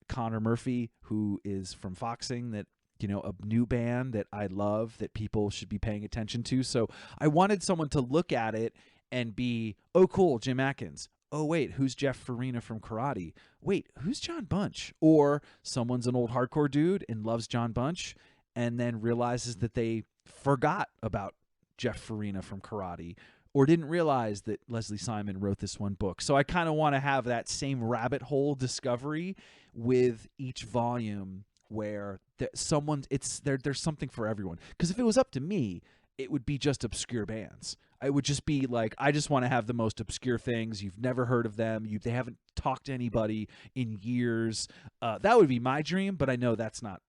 Connor Murphy, who is from Foxing, that a new band that I love that people should be paying attention to. So I wanted someone to look at it and be, oh, cool, Jim Atkins. Oh, wait, who's Jeff Farina from Karate? Wait, who's John Bunch? Or someone's an old hardcore dude and loves John Bunch and then realizes that they forgot about Jeff Farina from Karate, or didn't realize that Leslie Simon wrote this one book. So I kind of want to have that same rabbit hole discovery with each volume, where there's something for everyone. Because if it was up to me, it would be just obscure bands. I would just be like, I just want to have the most obscure things. You've never heard of them. They haven't talked to anybody in years. That would be my dream, but I know that's not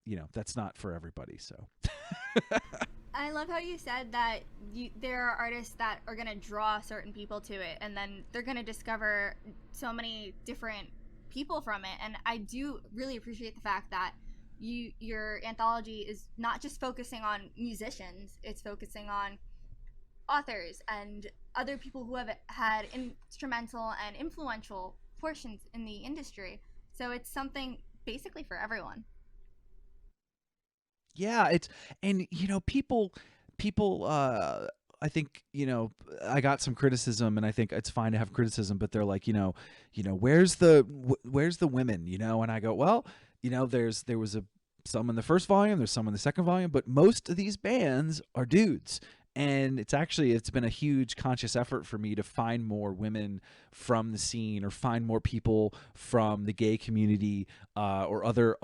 for everybody. So. I love how you said that there are artists that are going to draw certain people to it, and then they're going to discover so many different people from it. And I do really appreciate the fact that your anthology is not just focusing on musicians, it's focusing on authors and other people who have had instrumental and influential portions in the industry. So it's something basically for everyone. Yeah, people I think, I got some criticism, and I think it's fine to have criticism, but they're like, where's the women, and I go, well, there was some in the first volume, there's some in the second volume, but most of these bands are dudes. And it's been a huge conscious effort for me to find more women from the scene, or find more people from the gay community, or other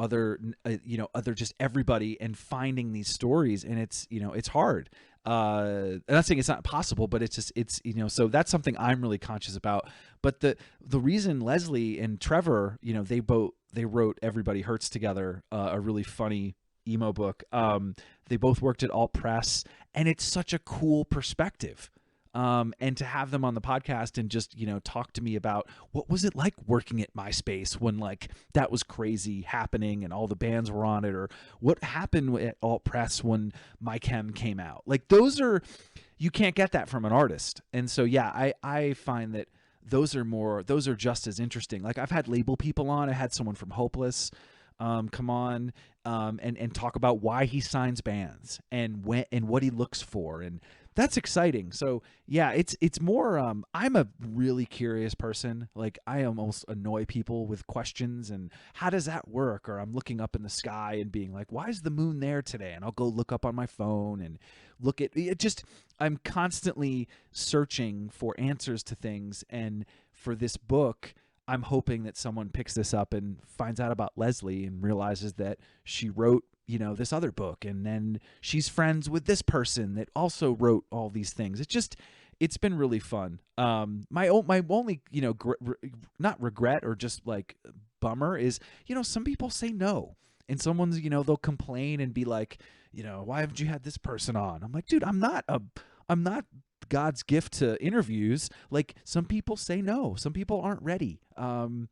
just everybody, and finding these stories. And it's hard. I'm not saying it's not possible, but it's so that's something I'm really conscious about. But the reason Leslie and Trevor, they wrote Everybody Hurts together, a really funny emo book. They both worked at Alt Press, and it's such a cool perspective. And to have them on the podcast and just, talk to me about what was it like working at MySpace when like that was crazy happening and all the bands were on it, or what happened at Alt Press when My Chem came out. Like you can't get that from an artist. And so, yeah, I find that those are just as interesting. Like I've had label people on. I had someone from Hopeless come on and talk about why he signs bands and what he looks for, and that's exciting. So yeah, it's more I'm a really curious person. Like I almost annoy people with questions and how does that work, or I'm looking up in the sky and being like, why is the moon there today, and I'll go look up on my phone and look at it. Just I'm constantly searching for answers to things, and for this book I'm hoping that someone picks this up and finds out about Leslie and realizes that she wrote, this other book, and then she's friends with this person that also wrote all these things. It's been really fun. My only, not regret or just like bummer is, some people say no, and someone's, they'll complain and be like, why haven't you had this person on? I'm like, dude, I'm not God's gift to interviews. Like some people say no, some people aren't ready, some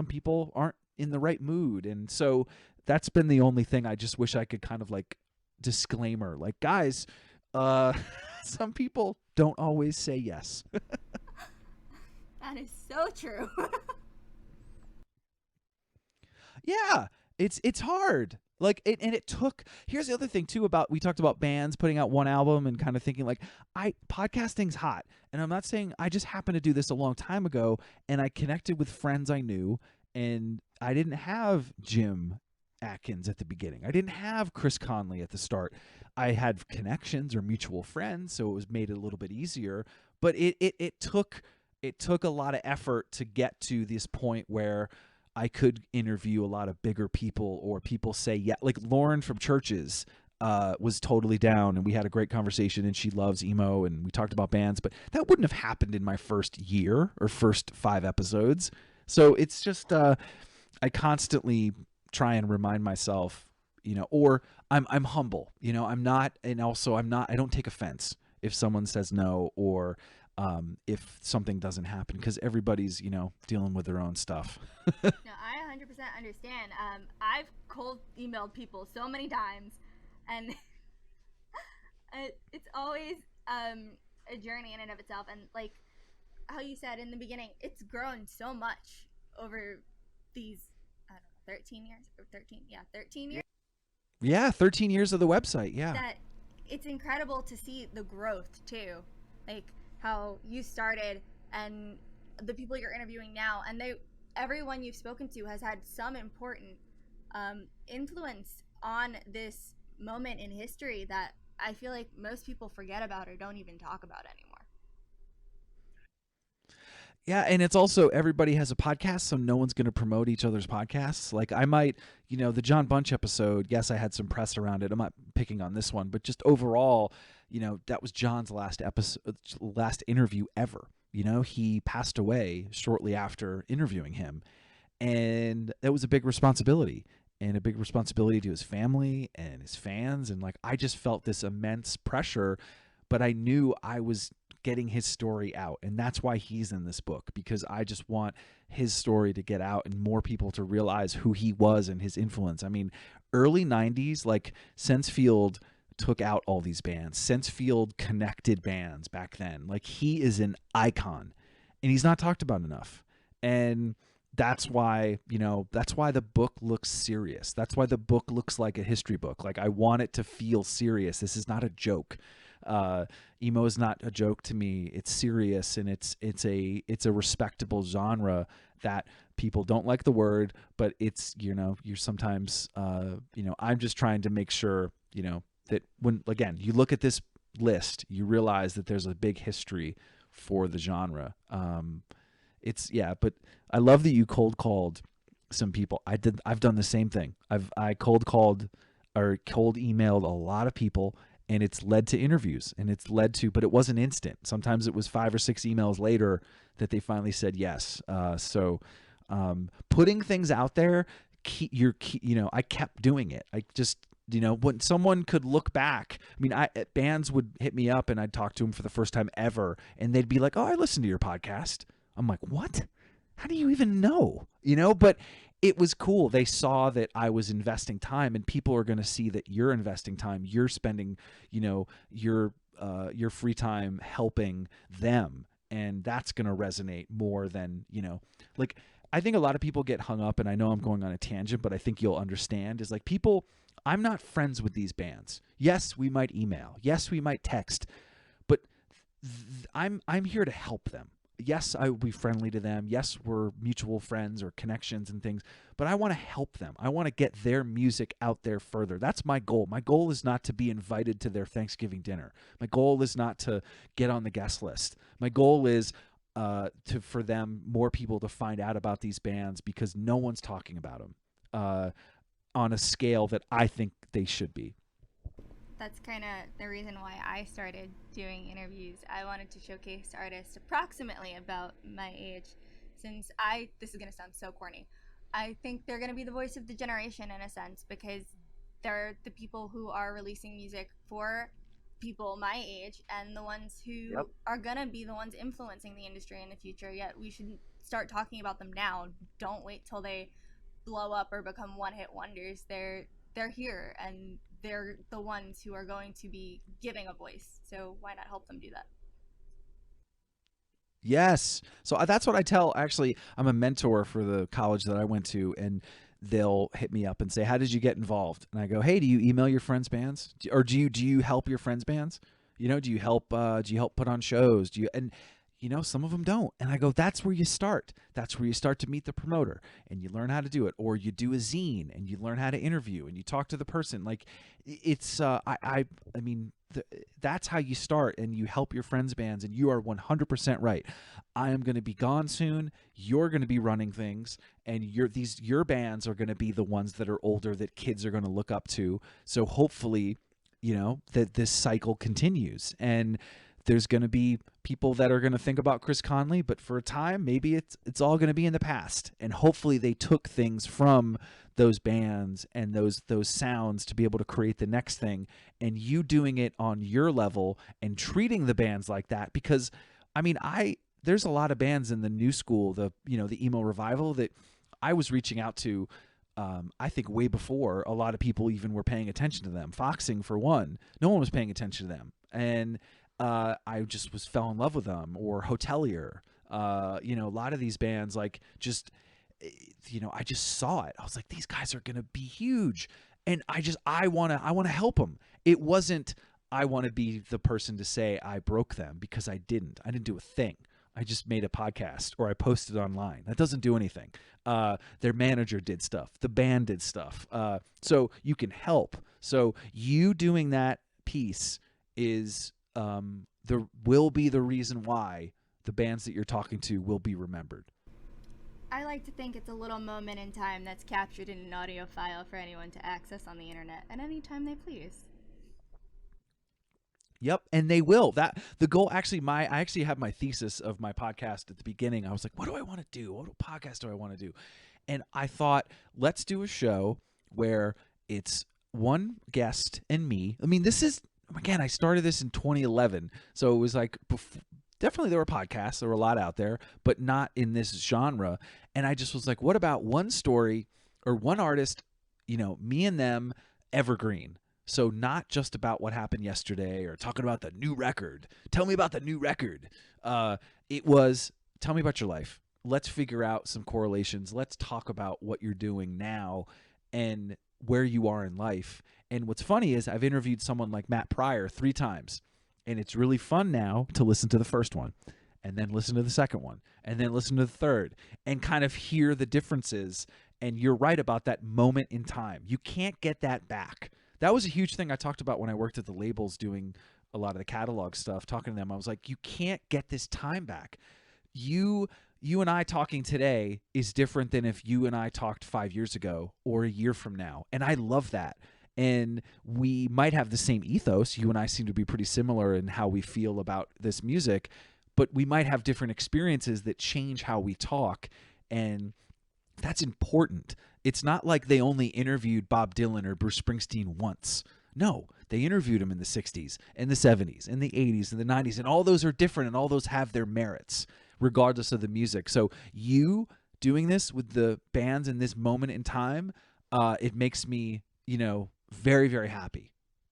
people aren't in the right mood, and so that's been the only thing. I just wish I could kind of like disclaimer, like, guys, some people don't always say yes. That is so true. Yeah, it's hard. Like it took. Here's the other thing too about, we talked about bands putting out one album and kind of thinking like, podcasting's hot, and I'm not saying I just happened to do this a long time ago, and I connected with friends I knew, and I didn't have Jim Atkins at the beginning. I didn't have Chris Conley at the start. I had connections or mutual friends, so it was made it a little bit easier. But it took a lot of effort to get to this point where I could interview a lot of bigger people, or people say, yeah, like Lauren from Churches was totally down, and we had a great conversation, and she loves emo, and we talked about bands, but that wouldn't have happened in my first year or first 5 episodes. So it's just, I constantly try and remind myself, or I'm humble, I'm not, and also I don't take offense if someone says no, or if something doesn't happen, because everybody's, dealing with their own stuff. No, I 100% understand. I've cold emailed people so many times, and it's always a journey in and of itself. And like how you said in the beginning, it's grown so much over these, I don't know, 13 years or 13, yeah, 13 years. Yeah, 13 years of the website. Yeah. That it's incredible to see the growth too, like how you started and the people you're interviewing now, and everyone you've spoken to has had some important influence on this moment in history that I feel like most people forget about or don't even talk about anymore. Yeah, and it's also, everybody has a podcast, so no one's going to promote each other's podcasts. Like I might, the John Bunch episode, yes, I had some press around it. I'm not picking on this one, but just overall, that was John's last interview ever. He passed away shortly after interviewing him, and that was a big responsibility, and a big responsibility to his family and his fans. And like, I just felt this immense pressure, but I knew I was getting his story out, and that's why he's in this book, because I just want his story to get out and more people to realize who he was and his influence. I mean, early 90s, like Sensefield took out all these bands. Sensefield connected bands back then. Like, he is an icon, and he's not talked about enough. And that's why, that's why the book looks serious. That's why the book looks like a history book. Like, I want it to feel serious. This is not a joke. Emo is not a joke to me. It's serious, and it's a respectable genre that people don't like the word, but it's, you're sometimes, I'm just trying to make sure, that when, again, you look at this list, you realize that there's a big history for the genre. But I love that you cold called some people. I've done the same thing. I cold called or cold emailed a lot of people, and it's led to interviews, and but it wasn't instant. Sometimes it was 5 or 6 emails later that they finally said yes. So putting things out there, I kept doing it. I just, when someone could look back, I mean, bands would hit me up and I'd talk to them for the first time ever, and they'd be like, "Oh, I listened to your podcast." I'm like, "What? How do you even know?" But it was cool. They saw that I was investing time, and people are going to see that you're investing time. You're spending, your free time helping them, and that's going to resonate more than, like, I think a lot of people get hung up, and I know I'm going on a tangent, but I think you'll understand, is like, I'm not friends with these bands. Yes, we might email. Yes, we might text, but I'm here to help them. Yes, I will be friendly to them. Yes, we're mutual friends or connections and things, but I want to help them. I want to get their music out there further. That's my goal. My goal is not to be invited to their Thanksgiving dinner. My goal is not to get on the guest list. My goal is for them, more people to find out about these bands, because no one's talking about them on a scale that I think they should be. That's kind of the reason why I started doing interviews. I wanted to showcase artists approximately about my age, since this is going to sound so corny, I think they're going to be the voice of the generation in a sense, because they're the people who are releasing music for people my age, and the ones who are going to be the ones influencing the industry in the future. Yet we should start talking about them now. Don't wait till they blow up or become one-hit wonders. They're here, and they're the ones who are going to be giving a voice. So why not help them do that? Yes. So that's what I tell. Actually, I'm a mentor for the college that I went to, and they'll hit me up and say, "How did you get involved?" And I go, "Hey, do you email your friends' bands, or do you help your friends' bands? Do you help put on shows? And some of them don't." And I go, "That's where you start. That's where you start to meet the promoter, and you learn how to do it. Or you do a zine, and you learn how to interview, and you talk to the person. Like, it's that's how you start, and you help your friends' bands." And you are 100% right. I am going to be gone soon. You're going to be running things, and your bands are going to be the ones that are older, that kids are going to look up to. So hopefully, that this cycle continues. And there's going to be people that are going to think about Chris Conley, but for a time, maybe it's all going to be in the past. And hopefully they took things from those bands and those sounds to be able to create the next thing, and you doing it on your level and treating the bands like that. Because I mean, there's a lot of bands in the new school, the emo revival, that I was reaching out to, I think way before a lot of people even were paying attention to them. Foxing, for one, no one was paying attention to them. And I just fell in love with them. Or Hotelier, a lot of these bands, like, just, I just saw it. I was like, these guys are going to be huge. And I want to help them. It wasn't, I want to be the person to say I broke them, because I didn't do a thing. I just made a podcast or I posted online. That doesn't do anything. Their manager did stuff. The band did stuff. So you can help. So you doing that piece is will be the reason why the bands that you're talking to will be remembered. I like to think it's a little moment in time that's captured in an audio file for anyone to access on the internet at any time they please. Yep, and they will. That the goal. Actually, I actually have my thesis of my podcast at the beginning. I was like, what do I want to do? What podcast do I want to do? And I thought, let's do a show where it's one guest and me. I mean, this is, again, I started this in 2011, so it was like definitely there were podcasts. There were a lot out there, but not in this genre. And I just was like, what about one story or one artist? Me and them, evergreen. So not just about what happened yesterday or talking about the new record. Tell me about the new record. It was, tell me about your life. Let's figure out some correlations. Let's talk about what you're doing now and where you are in life. And what's funny is I've interviewed someone like Matt Pryor 3 times. And it's really fun now to listen to the first one and then listen to the second one and then listen to the third and kind of hear the differences. And you're right about that moment in time. You can't get that back. That was a huge thing I talked about when I worked at the labels doing a lot of the catalog stuff, talking to them. I was like, you can't get this time back. You and I talking today is different than if you and I talked 5 years ago or a year from now. And I love that. And we might have the same ethos. You and I seem to be pretty similar in how we feel about this music, but we might have different experiences that change how we talk. And that's important. It's not like they only interviewed Bob Dylan or Bruce Springsteen once. No, they interviewed him in the 60s and the 70s and the 80s and the 90s, and all those are different and all those have their merits regardless of the music. So you doing this with the bands in this moment in time, it makes me, very, very happy,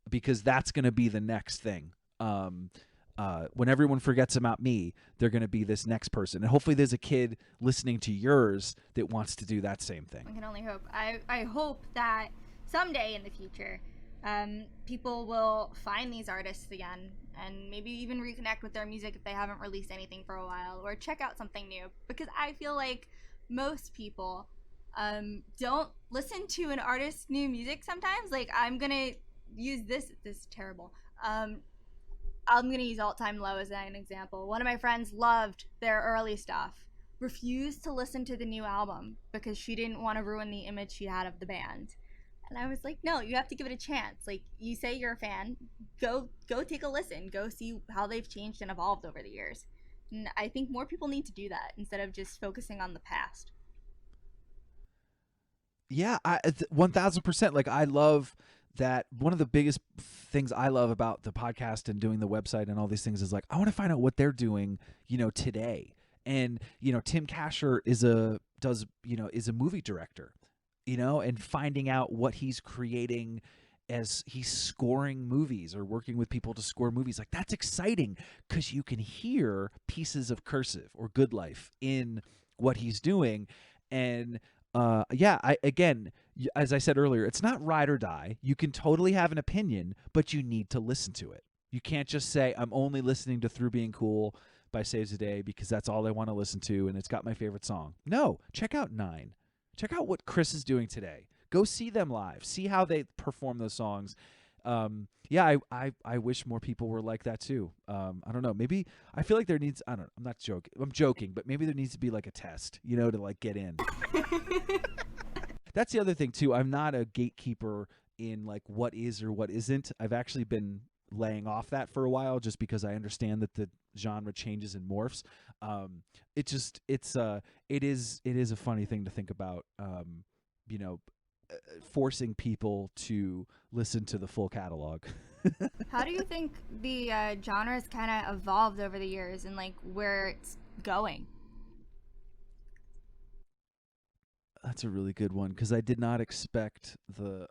because that's going to be the next thing. When everyone forgets about me, they're going to be this next person. And hopefully there's a kid listening to yours that wants to do that same thing. I can only hope. I hope that someday in the future, people will find these artists again and maybe even reconnect with their music if they haven't released anything for a while, or check out something new. Because I feel like most people don't listen to an artist's new music sometimes. Like, I'm going to use this is terrible. I'm going to use All Time Low as an example. One of my friends loved their early stuff, refused to listen to the new album because she didn't want to ruin the image she had of the band. And I was like, no, you have to give it a chance. Like, you say you're a fan, go take a listen. Go see how they've changed and evolved over the years. And I think more people need to do that instead of just focusing on the past. Yeah, 1,000%. Like, I love that. One of the biggest things I love about the podcast and doing the website and all these things is, like, I want to find out what they're doing, today. And, Tim Kasher is a movie director, and finding out what he's creating as he's scoring movies or working with people to score movies. Like, that's exciting because you can hear pieces of Cursive or Good Life in what he's doing. And as I said earlier, it's not ride or die. You can totally have an opinion, but you need to listen to it. You can't just say, I'm only listening to Through Being Cool by Saves the Day because that's all I want to listen to and it's got my favorite song. No, check out 9. Check out what Chris is doing today. Go see them live. See how they perform those songs. I wish more people were like that too. I don't know. Maybe I feel like there needs, I'm not joking. I'm joking, but maybe there needs to be like a test, to like get in. That's the other thing too. I'm not a gatekeeper in like what is or what isn't. I've actually been laying off that for a while, just because I understand that the genre changes and morphs. It is a funny thing to think about. You know, forcing people to listen to the full catalog. How do you think the genre has kind of evolved over the years and like where it's going? That's a really good one, because I did not expect the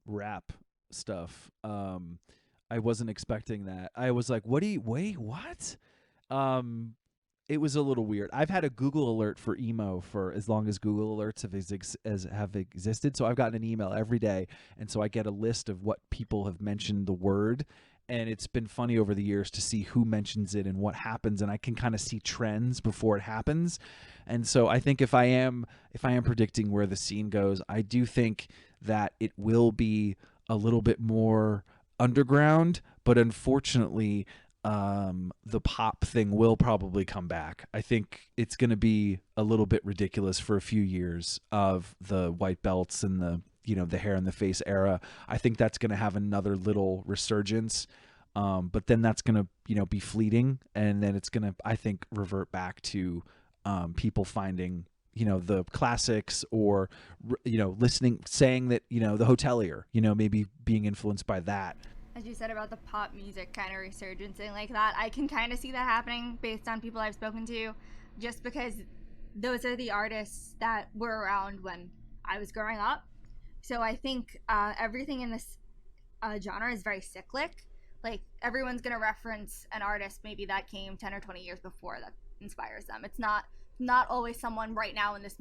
rap stuff. I wasn't expecting that. I was like, wait, what? It was a little weird. I've had a Google alert for emo for as long as Google alerts have existed. So I've gotten an email every day, and so I get a list of what people have mentioned the word. And it's been funny over the years to see who mentions it and what happens, and I can kind of see trends before it happens. And so I think if I am predicting where the scene goes, I do think that it will be a little bit more underground, but unfortunately the pop thing will probably come back. I think it's going to be a little bit ridiculous for a few years of the white belts and the hair in the face era. I think that's going to have another little resurgence. But then that's going to, be fleeting. And then it's going to, I think, revert back to people finding, the classics, or, listening, saying that, the hotelier, maybe being influenced by that. As you said about the pop music kind of resurgencing like that, I can kind of see that happening based on people I've spoken to, just because those are the artists that were around when I was growing up. So I think everything in this genre is very cyclic. Like, everyone's going to reference an artist maybe that came 10 or 20 years before that inspires them. It's not always someone right now in this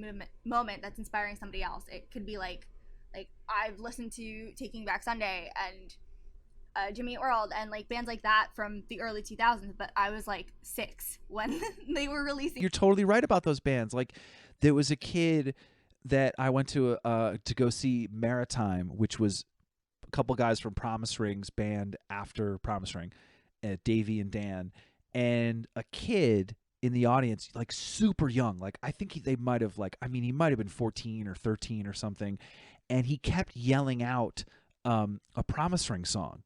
moment that's inspiring somebody else. It could be like I've listened to Taking Back Sunday and Jimmy Eat World and like bands like that from the early 2000s, but I was like 6 when they were releasing. You're totally right about those bands. Like, there was a kid that I went to go see, Maritime, which was a couple guys from Promise Ring's band after Promise Ring, Davey and Dan, and a kid in the audience, like super young. Like, I think they might have he might have been 14 or 13 or something, and he kept yelling out a Promise Ring song.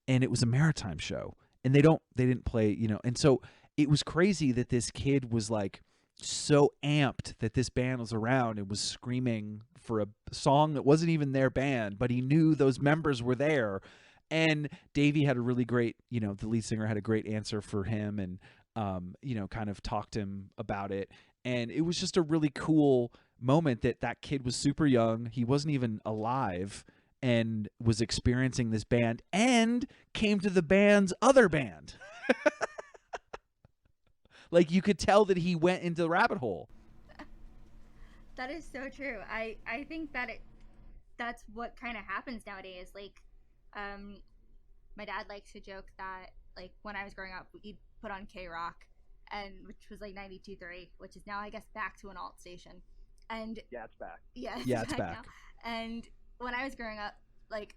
And it was a Maritime show, and they didn't play, and so it was crazy that this kid was like so amped that this band was around and was screaming for a song that wasn't even their band, but he knew those members were there. And Davey had a really great, the lead singer had a great answer for him, and kind of talked to him about it. And it was just a really cool moment that kid was super young. He wasn't even alive, and was experiencing this band and came to the band's other band. Like, you could tell that he went into the rabbit hole. That is so true. I think that that's what kind of happens nowadays. Like, my dad likes to joke that, like, when I was growing up, he'd put on K-Rock, and which was like 92.3, which is now, I guess, back to an alt station. And yeah, it's back. Yeah, it's back. Now. And when I was growing up, like,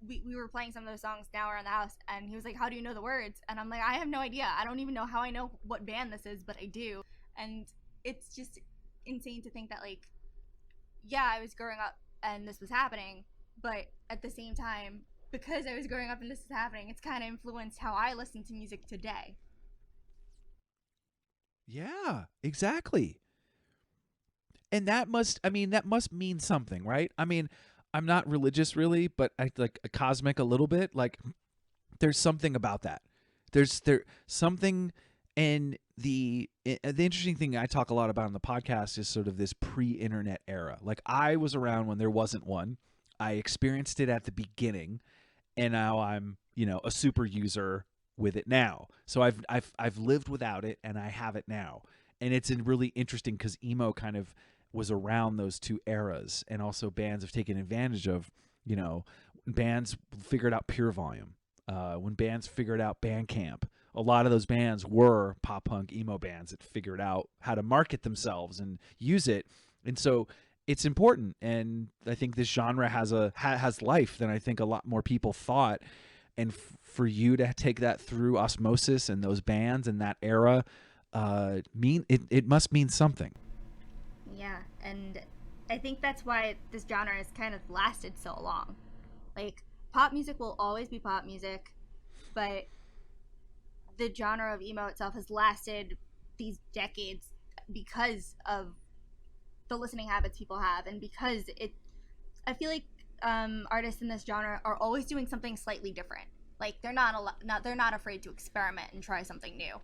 we were playing some of those songs now around the house, and he was like, how do you know the words? And I'm like, I have no idea. I don't even know how I know what band this is, but I do. And it's just insane to think that, like, yeah, I was growing up and this was happening, but at the same time, because I was growing up and this is happening, it's kind of influenced how I listen to music today. Yeah, exactly. And that must mean something, right? I mean, I'm not religious really, but I like a cosmic a little bit. Like, there's something about that. There's something. And the interesting thing I talk a lot about on the podcast is sort of this pre-internet era. Like, I was around when there wasn't one. I experienced it at the beginning, and now I'm, a super user with it now. So I've lived without it, and I have it now. And it's really interesting because emo kind of was around those two eras, and also bands have taken advantage of, bands figured out Pure Volume. When bands figured out Bandcamp, a lot of those bands were pop punk emo bands that figured out how to market themselves and use it. And so it's important. And I think this genre has life than I think a lot more people thought. And for you to take that through osmosis and those bands and that era, it must mean something. Yeah, and I think that's why this genre has kind of lasted so long. Like, pop music will always be pop music. but the genre of emo itself has lasted these decades because of the listening habits people have, and because I feel like artists in this genre are always doing something slightly different. Like they're not afraid to experiment and try something new,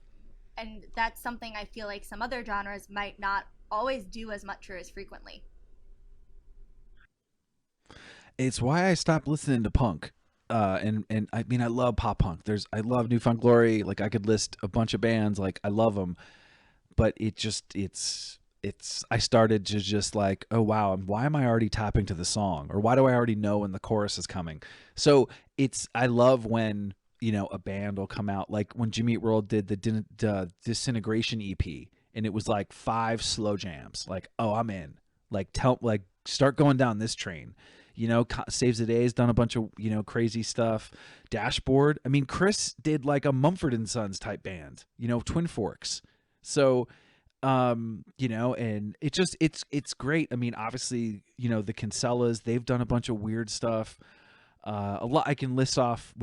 and that's something I feel like some other genres might not always do as much or as frequently. It's why I stopped listening to punk. And I mean, I love pop punk. I love New Found Glory. Like, I could list a bunch of bands. Like, I love them, but I started to just like, oh wow, why am I already tapping to the song, or why do I already know when the chorus is coming? So I love when, you know, a band will come out, like when Jimmy Eat World did the Disintegration EP, and it was like 5 slow jams. Like, oh, I'm in. Like, start going down this train. You know, Saves the Day has done a bunch of, you know, crazy stuff. Dashboard. I mean, Chris did like a Mumford and Sons type band, you know, Twin Forks. So, you know, and it's great. I mean, obviously, you know, the Kinsellas, they've done a bunch of weird stuff. A lot we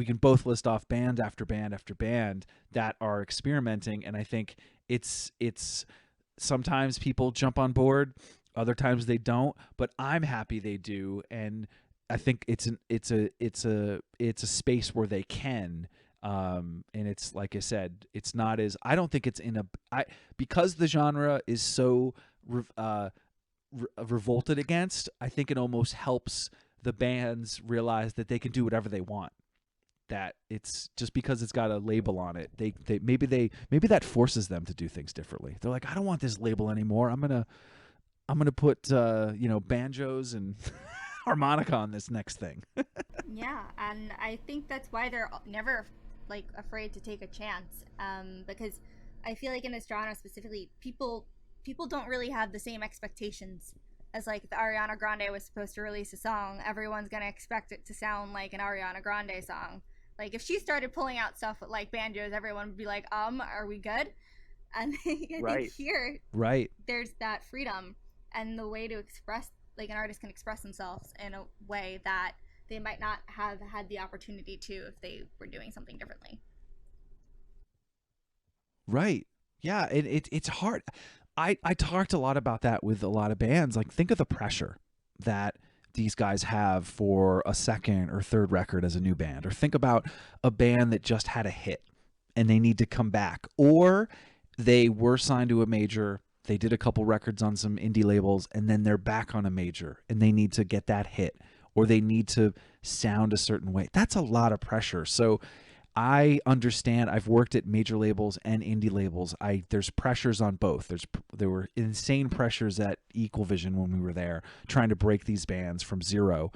can both list off band after band after band that are experimenting, and I think it's sometimes people jump on board, other times they don't, but I'm happy they do, and I think it's a space where they can. And it's, like I said, it's not as, I don't think it's because the genre is so revolted against, I think it almost helps the bands realize that they can do whatever they want. That it's just because it's got a label on it, they maybe that forces them to do things differently. They're like, I don't want this label anymore. I'm gonna put you know, banjos and harmonica on this next thing. Yeah, and I think that's why they're never like afraid to take a chance, because I feel like in this genre specifically, people don't really have the same expectations as, like, if Ariana Grande was supposed to release a song, everyone's gonna expect it to sound like an Ariana Grande song. Like, if she started pulling out stuff with, like, banjos, everyone would be like, are we good? And I think here, Right. there's that freedom and the way to express, like, an artist can express themselves in a way that they might not have had the opportunity to if they were doing something differently. Right. Yeah, it's hard. I talked a lot about that with a lot of bands. Like, think of the pressure that these guys have for a second or third record as a new band, or think about a band that just had a hit and they need to come back, or they were signed to a major, they did a couple records on some indie labels, and then they're back on a major and they need to get that hit, or they need to sound a certain way. That's a lot of pressure. So I understand. I've worked at major labels and indie labels. There's pressures on both. There were insane pressures at Equal Vision when we were there, trying to break these bands from zero,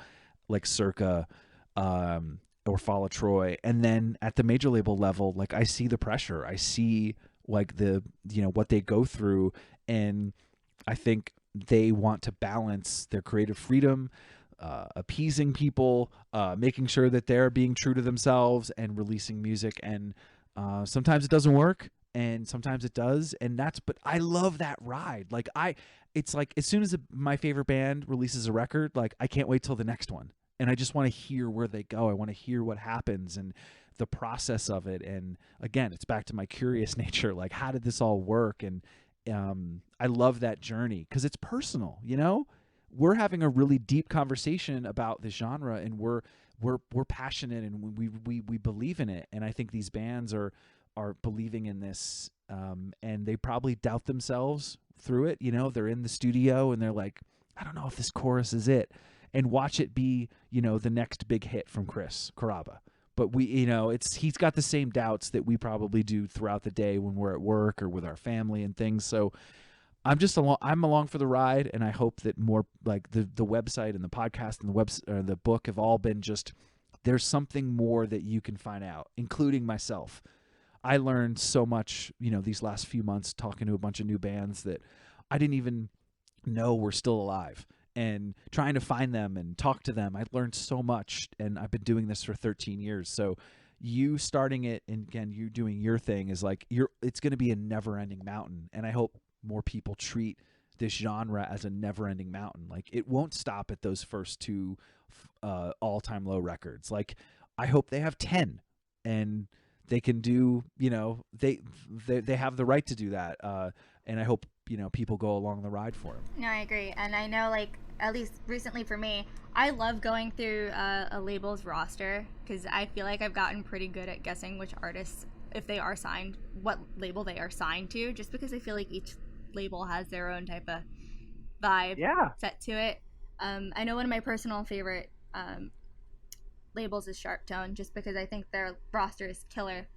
like Circa, or Fall of Troy. And then at the major label level, like, I see the pressure. I see, like, the, you know, what they go through, and I think they want to balance their creative freedom, appeasing people, making sure that they're being true to themselves and releasing music. And sometimes it doesn't work, and sometimes it does. But I love that ride. Like, it's like, as soon as my favorite band releases a record, like, I can't wait till the next one. And I just want to hear where they go. I want to hear what happens and the process of it. And again, it's back to my curious nature. Like, how did this all work? And I love that journey because it's personal, you know? We're having a really deep conversation about the genre, and we're passionate, and we believe in it. And I think these bands are believing in this, and they probably doubt themselves through it. You know, they're in the studio and they're like, I don't know if this chorus is it, and watch it be, you know, the next big hit from Chris Carrabba. But you know, he's got the same doubts that we probably do throughout the day when we're at work or with our family and things. So I'm along for the ride, and I hope that more, like, the website and the podcast and the book have all been just, there's something more that you can find out, including myself. I learned so much, you know, these last few months talking to a bunch of new bands that I didn't even know were still alive, and trying to find them and talk to them. I learned so much, and I've been doing this for 13 years. So you starting it, and again, you doing your thing, is like, it's going to be a never-ending mountain, and I hope more people treat this genre as a never-ending mountain. Like, it won't stop at those first 2 all-time low records. Like, I hope they have 10, and they can do, they have the right to do that. And I hope, people go along the ride for them. No, I agree. And I know, like, at least recently for me, I love going through a label's roster because I feel like I've gotten pretty good at guessing which artists, if they are signed, what label they are signed to, just because I feel like each label has their own type of vibe set to it. I know one of my personal favorite labels is Sharp Tone, just because I think their roster is killer.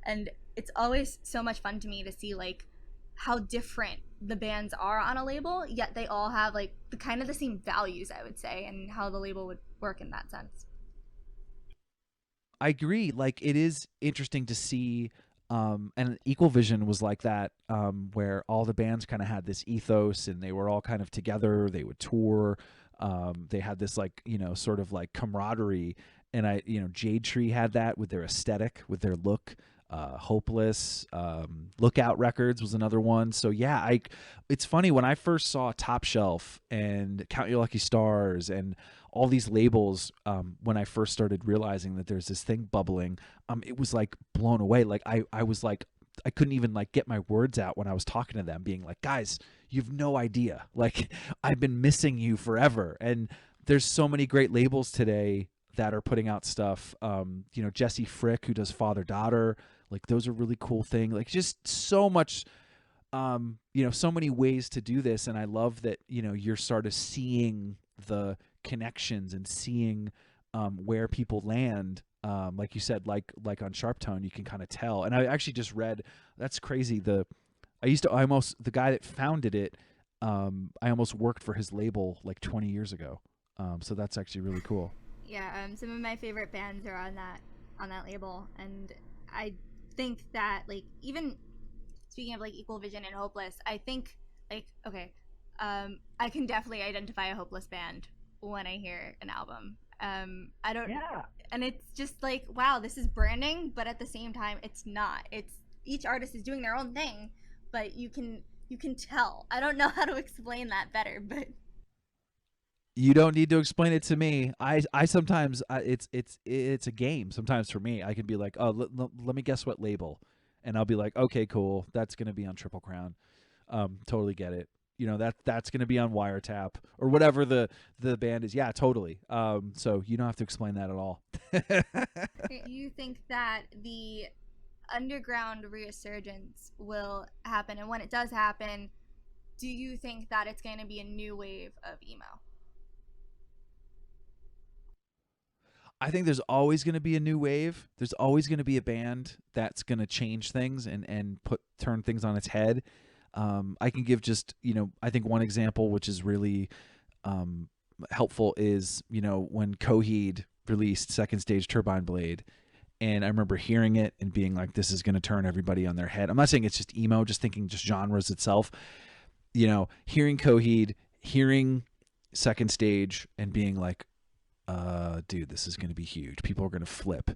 And it's always so much fun to me to see, like, how different the bands are on a label, yet they all have, like, the kind of the same values, I would say, and how the label would work in that sense. I agree. Like, it is interesting to see, and Equal Vision was like that, where all the bands kind of had this ethos, and they were all kind of together. They would tour. They had this, like, sort of like camaraderie. And Jade Tree had that with their aesthetic, with their look. Hopeless, Lookout Records was another one. So yeah, it's funny, when I first saw Top Shelf and Count Your Lucky Stars and all these labels, when I first started realizing that there's this thing bubbling, it was like blown away. Like I was like, I couldn't even like get my words out when I was talking to them, being like, guys, you've no idea. Like, I've been missing you forever. And there's so many great labels today that are putting out stuff. Jesse Frick, who does Father Daughter, like, those are really cool things. Like, just so much, so many ways to do this. And I love that, you're sort of seeing the connections and seeing where people land. Like you said, like on Sharp Tone, you can kind of tell. And I actually just read, that's crazy. The guy that founded it, I almost worked for his label like 20 years ago. So that's actually really cool. Yeah, some of my favorite bands are on that label, and I think that, like, even speaking of like Equal Vision and Hopeless, I think, like, okay, I can definitely identify a Hopeless band when I hear an album. I don't, and it's just like, wow, this is branding, but at the same time, it's not. It's, each artist is doing their own thing, but you can tell. I don't know how to explain that better, but. You don't need to explain it to me. I sometimes, it's a game. Sometimes for me, I can be like, oh, let me guess what label, and I'll be like, okay, cool, that's gonna be on Triple Crown. Totally get it. That's gonna be on Wiretap or whatever the band is. Yeah, totally. So you don't have to explain that at all. Do you think that the underground resurgence will happen, and when it does happen, do you think that it's going to be a new wave of emo? I think there's always going to be a new wave. There's always going to be a band that's going to change things and turn things on its head. I can give just, I think one example, which is really helpful, is, when Coheed released Second Stage Turbine Blade. And I remember hearing it and being like, this is going to turn everybody on their head. I'm not saying it's just emo, just thinking just genres itself. Hearing Coheed, hearing Second Stage, and being like, dude, this is going to be huge. People are going to flip.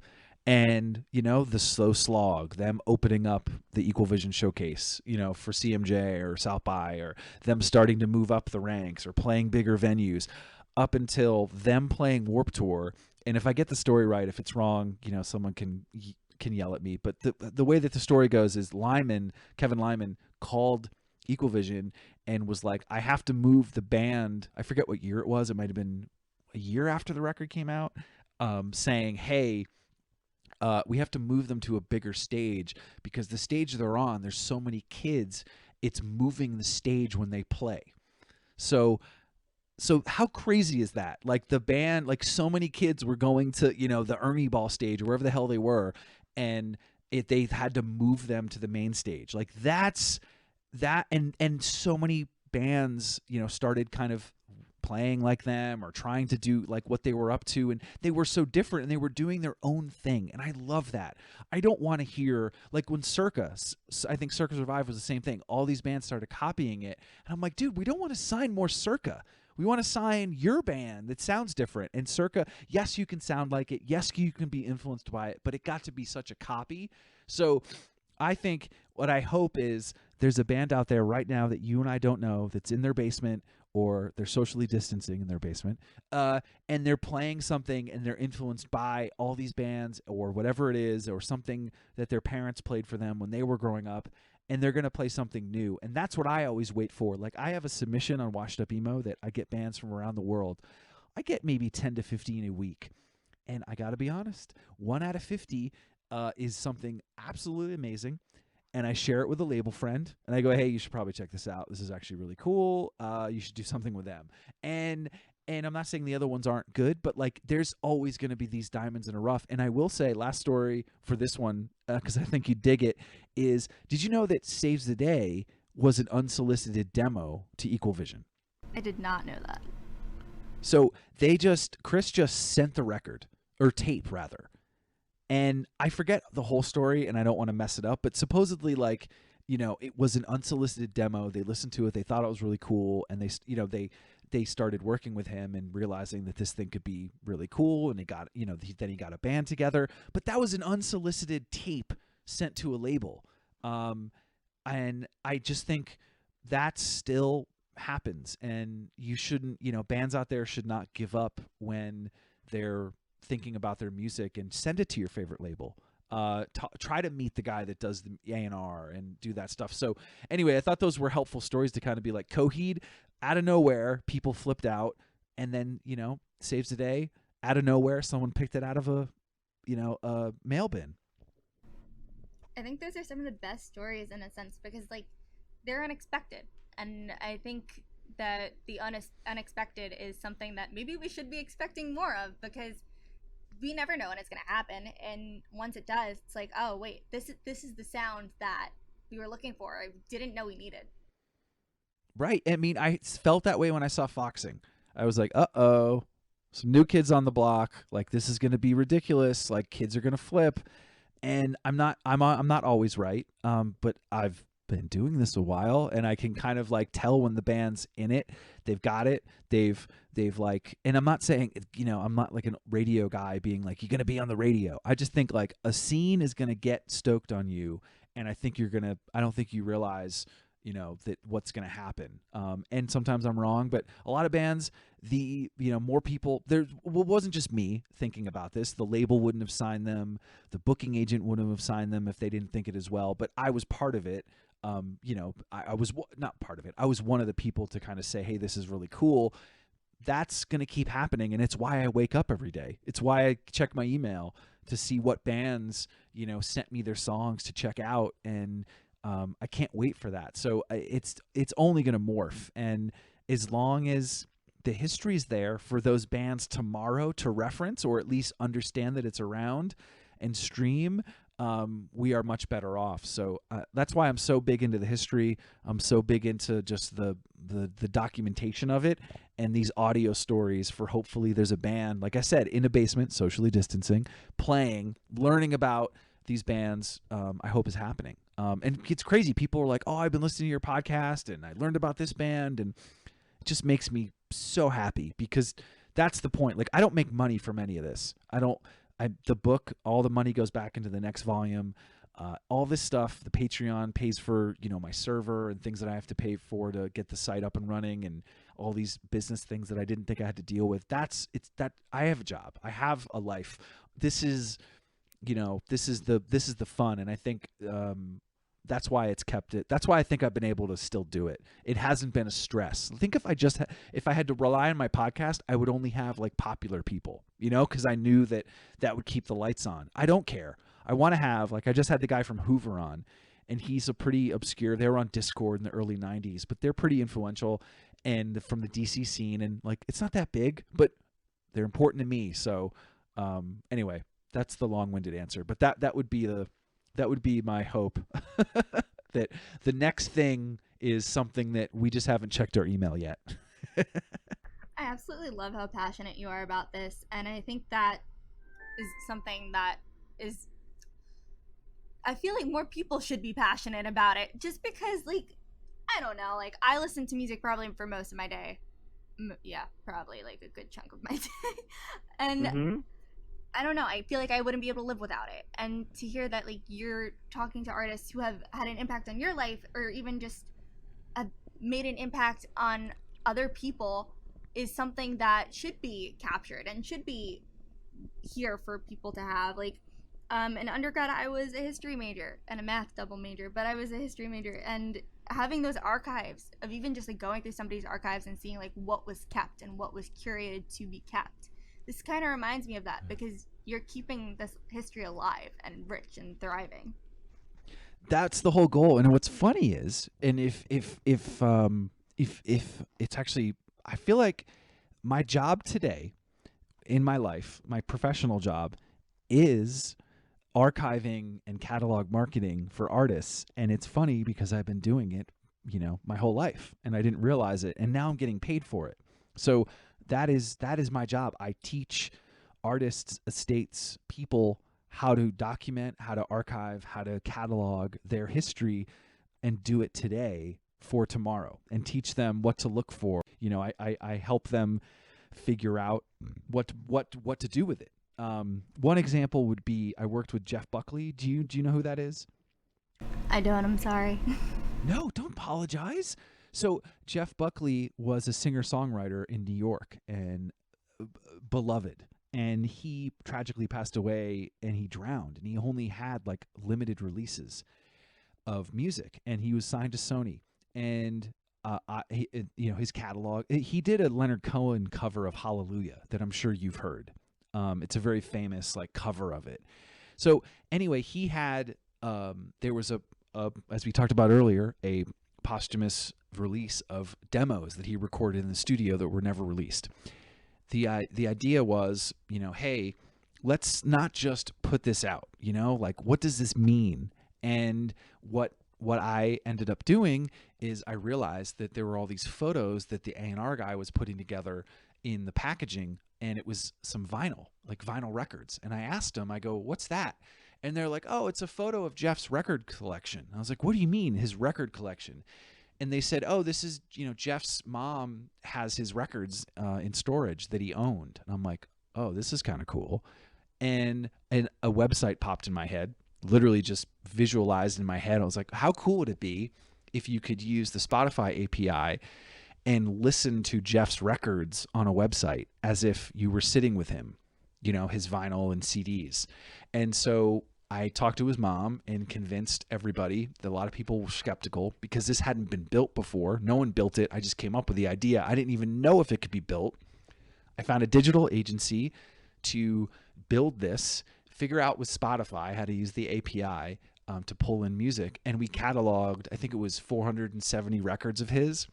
And, the Slow Slog, them opening up the Equal Vision showcase, for CMJ or South by, or them starting to move up the ranks or playing bigger venues, up until them playing Warped Tour. And if I get the story right, if it's wrong, someone can yell at me. But the way that the story goes is Kevin Lyman called Equal Vision and was like, I have to move the band. I forget what year it was. It might have been a year after the record came out, saying, hey, we have to move them to a bigger stage because the stage they're on, there's so many kids, it's moving the stage when they play. So how crazy is that? Like, the band, like, so many kids were going to, the Ernie Ball stage or wherever the hell they were, and they had to move them to the main stage. Like, that's that. And so many bands, started kind of playing like them or trying to do like what they were up to, and they were so different and they were doing their own thing, and I love that. I don't want to hear, like, when I think Circa Survive was the same thing. All these bands started copying it, and I'm like, dude, we don't want to sign more Circa. We want to sign your band that sounds different. And Circa, yes, you can sound like it, yes, you can be influenced by it, but it got to be such a copy. So I think what I hope is there's a band out there right now that you and I don't know that's in their basement, or they're socially distancing in their basement, and they're playing something and they're influenced by all these bands or whatever it is, or something that their parents played for them when they were growing up, and they're going to play something new. And that's what I always wait for. Like, I have a submission on WashedUp Emo that I get bands from around the world. I get maybe 10 to 15 a week. And I got to be honest, 1 out of 50 is something absolutely amazing. And I share it with a label friend, and I go, hey, you should probably check this out. This is actually really cool. You should do something with them. And I'm not saying the other ones aren't good, but like, there's always going to be these diamonds in a rough. And I will say, last story for this one, because I think you dig it, is, did you know that Saves the Day was an unsolicited demo to Equal Vision? I did not know that. So Chris just sent the record, or tape rather. And I forget the whole story, and I don't want to mess it up, but supposedly, like, it was an unsolicited demo. They listened to it, they thought it was really cool, and they started working with him and realizing that this thing could be really cool, and then he got a band together. But that was an unsolicited tape sent to a label. And I just think that still happens, and you shouldn't, bands out there should not give up when they're thinking about their music, and send it to your favorite label. Try to meet the guy that does the A&R and do that stuff. So anyway, I thought those were helpful stories to kind of be like, Coheed, out of nowhere, people flipped out, and then, Saves the Day, out of nowhere, someone picked it out of a mail bin. I think those are some of the best stories in a sense, because like, they're unexpected. And I think that the unexpected is something that maybe we should be expecting more of, because we never know when it's going to happen. And once it does, it's like, oh wait, this is the sound that we were looking for. I didn't know we needed. Right. I mean, I felt that way when I saw Foxing. I was like, uh-oh, some new kids on the block. Like, this is going to be ridiculous. Like, kids are going to flip. And I'm not always right. But I've been doing this a while, and I can kind of like tell when the band's in it. They've got it. They've like, and I'm not saying, I'm not like a radio guy being like, you're going to be on the radio. I just think like a scene is going to get stoked on you. And I think I don't think you realize, that what's going to happen. And sometimes I'm wrong, but a lot of bands, more people there. Well, it wasn't just me thinking about this. The label wouldn't have signed them. The booking agent wouldn't have signed them if they didn't think it as well. But I was part of it. I was not part of it. I was one of the people to kind of say, hey, this is really cool. That's going to keep happening. And it's why I wake up every day. It's why I check my email to see what bands, sent me their songs to check out. And I can't wait for that. So it's only going to morph. And as long as the history is there for those bands tomorrow to reference, or at least understand that it's around and stream, we are much better off. So that's why I'm so big into the history. I'm so big into just the documentation of it, and these audio stories for, hopefully there's a band, like I said, in a basement, socially distancing, playing, learning about these bands, I hope is happening. And it's crazy. People are like, oh, I've been listening to your podcast and I learned about this band, and it just makes me so happy, because that's the point. Like, I don't make money from any of this. The book, all the money goes back into the next volume. All this stuff, the Patreon pays for, my server and things that I have to pay for to get the site up and running, and all these business things that I didn't think I had to deal with. I have a job. I have a life. This is the fun. And I think, that's why it's kept it. That's why I think I've been able to still do it. It hasn't been a stress. I think if I had to rely on my podcast, I would only have like popular people, because I knew that would keep the lights on. I don't care. I want to have, like, I just had the guy from Hoover on, and he's a pretty obscure. They were on Discord in the early 90s, but they're pretty influential and from the DC scene. And like, it's not that big, but they're important to me. So anyway, that's the long-winded answer, but that would be my hope. That the next thing is something that we just haven't checked our email yet. I absolutely love how passionate you are about this, and I think that is something that is, I feel like more people should be passionate about it, just because, like, I don't know, like, I listen to music probably for most of my day. Yeah, probably like a good chunk of my day. And I don't know, I feel like I wouldn't be able to live without it. And to hear that like you're talking to artists who have had an impact on your life, or even just have made an impact on other people, is something that should be captured and should be here for people to have. Like, in undergrad, I was a history major and a math double major, but I was a history major, and having those archives of even just like going through somebody's archives and seeing like what was kept and what was curated to be kept. This kind of reminds me of that, because you're keeping this history alive and rich and thriving. That's the whole goal. And what's funny is, and if it's actually, I feel like my job today in my life, my professional job, is archiving and catalog marketing for artists. And it's funny because I've been doing it, my whole life, and I didn't realize it. And now I'm getting paid for it. So that is my job. I teach artists, estates, people how to document, how to archive, how to catalog their history, and do it today for tomorrow, and teach them what to look for. I help them figure out what to do with it. One example would be, I worked with Jeff Buckley. Do you know who that is? I don't, I'm sorry. No, don't apologize. So Jeff Buckley was a singer-songwriter in New York, and beloved. And he tragically passed away, and he drowned, and he only had like limited releases of music, and he was signed to Sony. And his catalog, he did a Leonard Cohen cover of Hallelujah that I'm sure you've heard. It's a very famous like cover of it. So anyway, he had there was a as we talked about earlier, a posthumous release of demos that he recorded in the studio that were never released. The idea was, hey, let's not just put this out, like, what does this mean? And what I ended up doing is I realized that there were all these photos that the A&R guy was putting together in the packaging, and it was some vinyl, like vinyl records. And I asked him, I go, what's that? And they're like, oh, it's a photo of Jeff's record collection. I was like, what do you mean, his record collection? And they said, oh, this is, Jeff's mom has his records in storage that he owned. And I'm like, oh, this is kind of cool. And a website popped in my head, literally just visualized in my head. I was like, how cool would it be if you could use the Spotify API and listen to Jeff's records on a website as if you were sitting with him, his vinyl and CDs. And so I talked to his mom and convinced everybody. That a lot of people were skeptical because this hadn't been built before. No one built it. I just came up with the idea. I didn't even know if it could be built. I found a digital agency to build this, figure out with Spotify how to use the API to pull in music. And we cataloged, I think it was 470 records of his,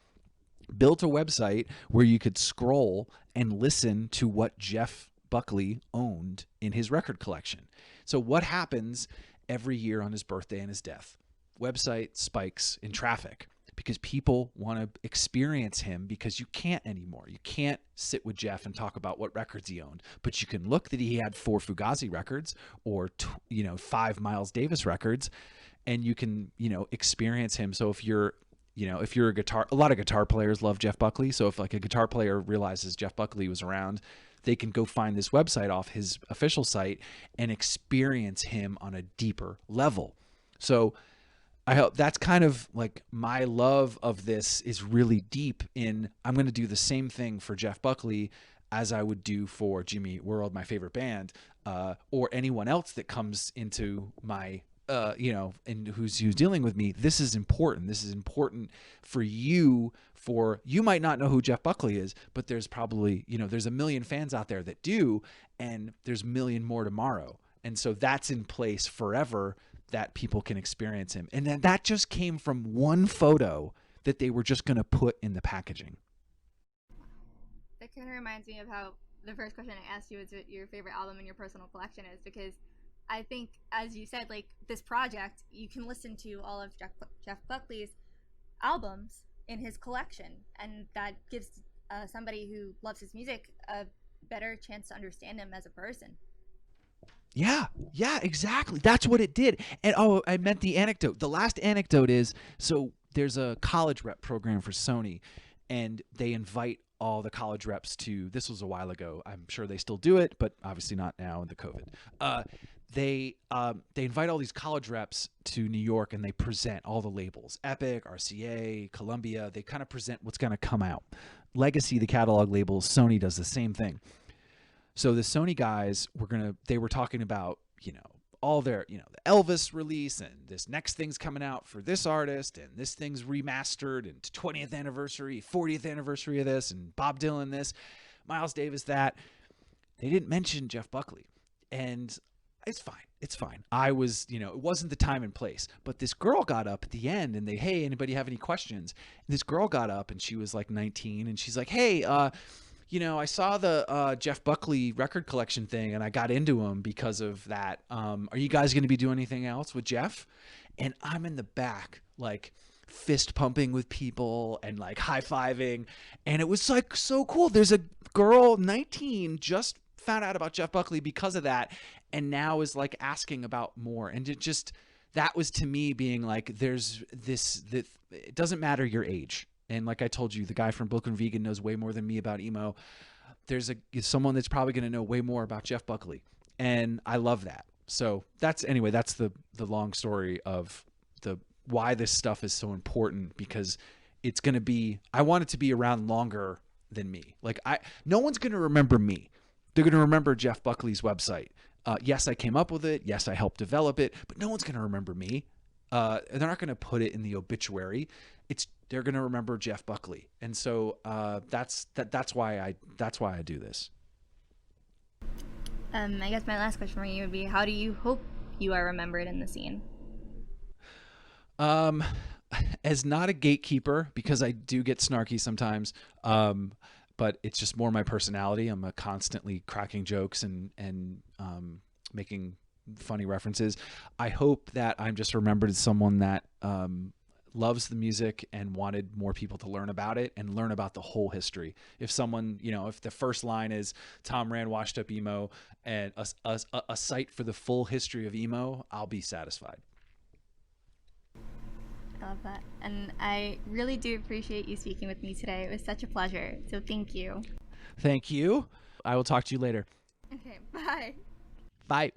built a website where you could scroll and listen to what Jeff Buckley owned in his record collection. So what happens every year on his birthday and his death? Website spikes in traffic because people want to experience him, because you can't anymore. You can't sit with Jeff and talk about what records he owned, but you can look that he had 4 Fugazi records or 5 Miles Davis records, and you can experience him. So if you're a guitar, a lot of guitar players love Jeff Buckley. So if like a guitar player realizes Jeff Buckley was around, they can go find this website off his official site and experience him on a deeper level. So I hope that's kind of like my love of this is really deep in, I'm going to do the same thing for Jeff Buckley as I would do for Jimmy Eat World, my favorite band, or anyone else that comes into my and who's dealing with me. This is important. This is important for you. For you might not know who Jeff Buckley is, but there's probably, there's a million fans out there that do, and there's a million more tomorrow. And so that's in place forever, that people can experience him. And then that just came from one photo that they were just going to put in the packaging. That kind of reminds me of how the first question I asked you is what your favorite album in your personal collection is, because I think, as you said, like this project, you can listen to all of Jeff Buckley's albums in his collection, and that gives somebody who loves his music a better chance to understand him as a person. Yeah, exactly. That's what it did. And I meant the anecdote. The last anecdote is, so there's a college rep program for Sony, and they invite all the college reps to, this was a while ago, I'm sure they still do it, but obviously not now in the COVID. They invite all these college reps to New York and they present all the labels, Epic, RCA, Columbia. They kind of present what's going to come out. Legacy, the catalog labels, Sony does the same thing. So the Sony guys they were talking about, all their, the Elvis release, and this next thing's coming out for this artist, and this thing's remastered, and 20th anniversary, 40th anniversary of this, and Bob Dylan this, Miles Davis that. They didn't mention Jeff Buckley. And it's fine. I was, it wasn't the time and place. But this girl got up at the end and hey, anybody have any questions? And this girl got up and she was like 19 and she's like, hey, I saw the Jeff Buckley record collection thing and I got into him because of that. Are you guys going to be doing anything else with Jeff? And I'm in the back, like fist pumping with people and like high-fiving. And it was like so cool. There's a girl, 19, just found out about Jeff Buckley because of that, and now is like asking about more. And that was to me being like, there's this, that it doesn't matter your age. And like I told you, the guy from Brooklyn Vegan knows way more than me about emo. There's someone that's probably going to know way more about Jeff Buckley, and I love that. So that's the long story of why this stuff is so important, because it's going to be, I want it to be around longer than me. Like no one's going to remember me. They're going to remember Jeff Buckley's website. Yes, I came up with it. Yes, I helped develop it, but no one's going to remember me. They're not going to put it in the obituary. They're going to remember Jeff Buckley. And so that's why I do this. I guess my last question for you would be, how do you hope you are remembered in the scene? As not a gatekeeper, because I do get snarky sometimes, but it's just more my personality. I'm constantly cracking jokes and making funny references. I hope that I'm just remembered as someone that loves the music and wanted more people to learn about it and learn about the whole history. If someone, if the first line is Tom ran WashedUp Emo and a site for the full history of emo, I'll be satisfied. I love that. And I really do appreciate you speaking with me today. It was such a pleasure. So thank you. Thank you. I will talk to you later. Okay, bye. Bye.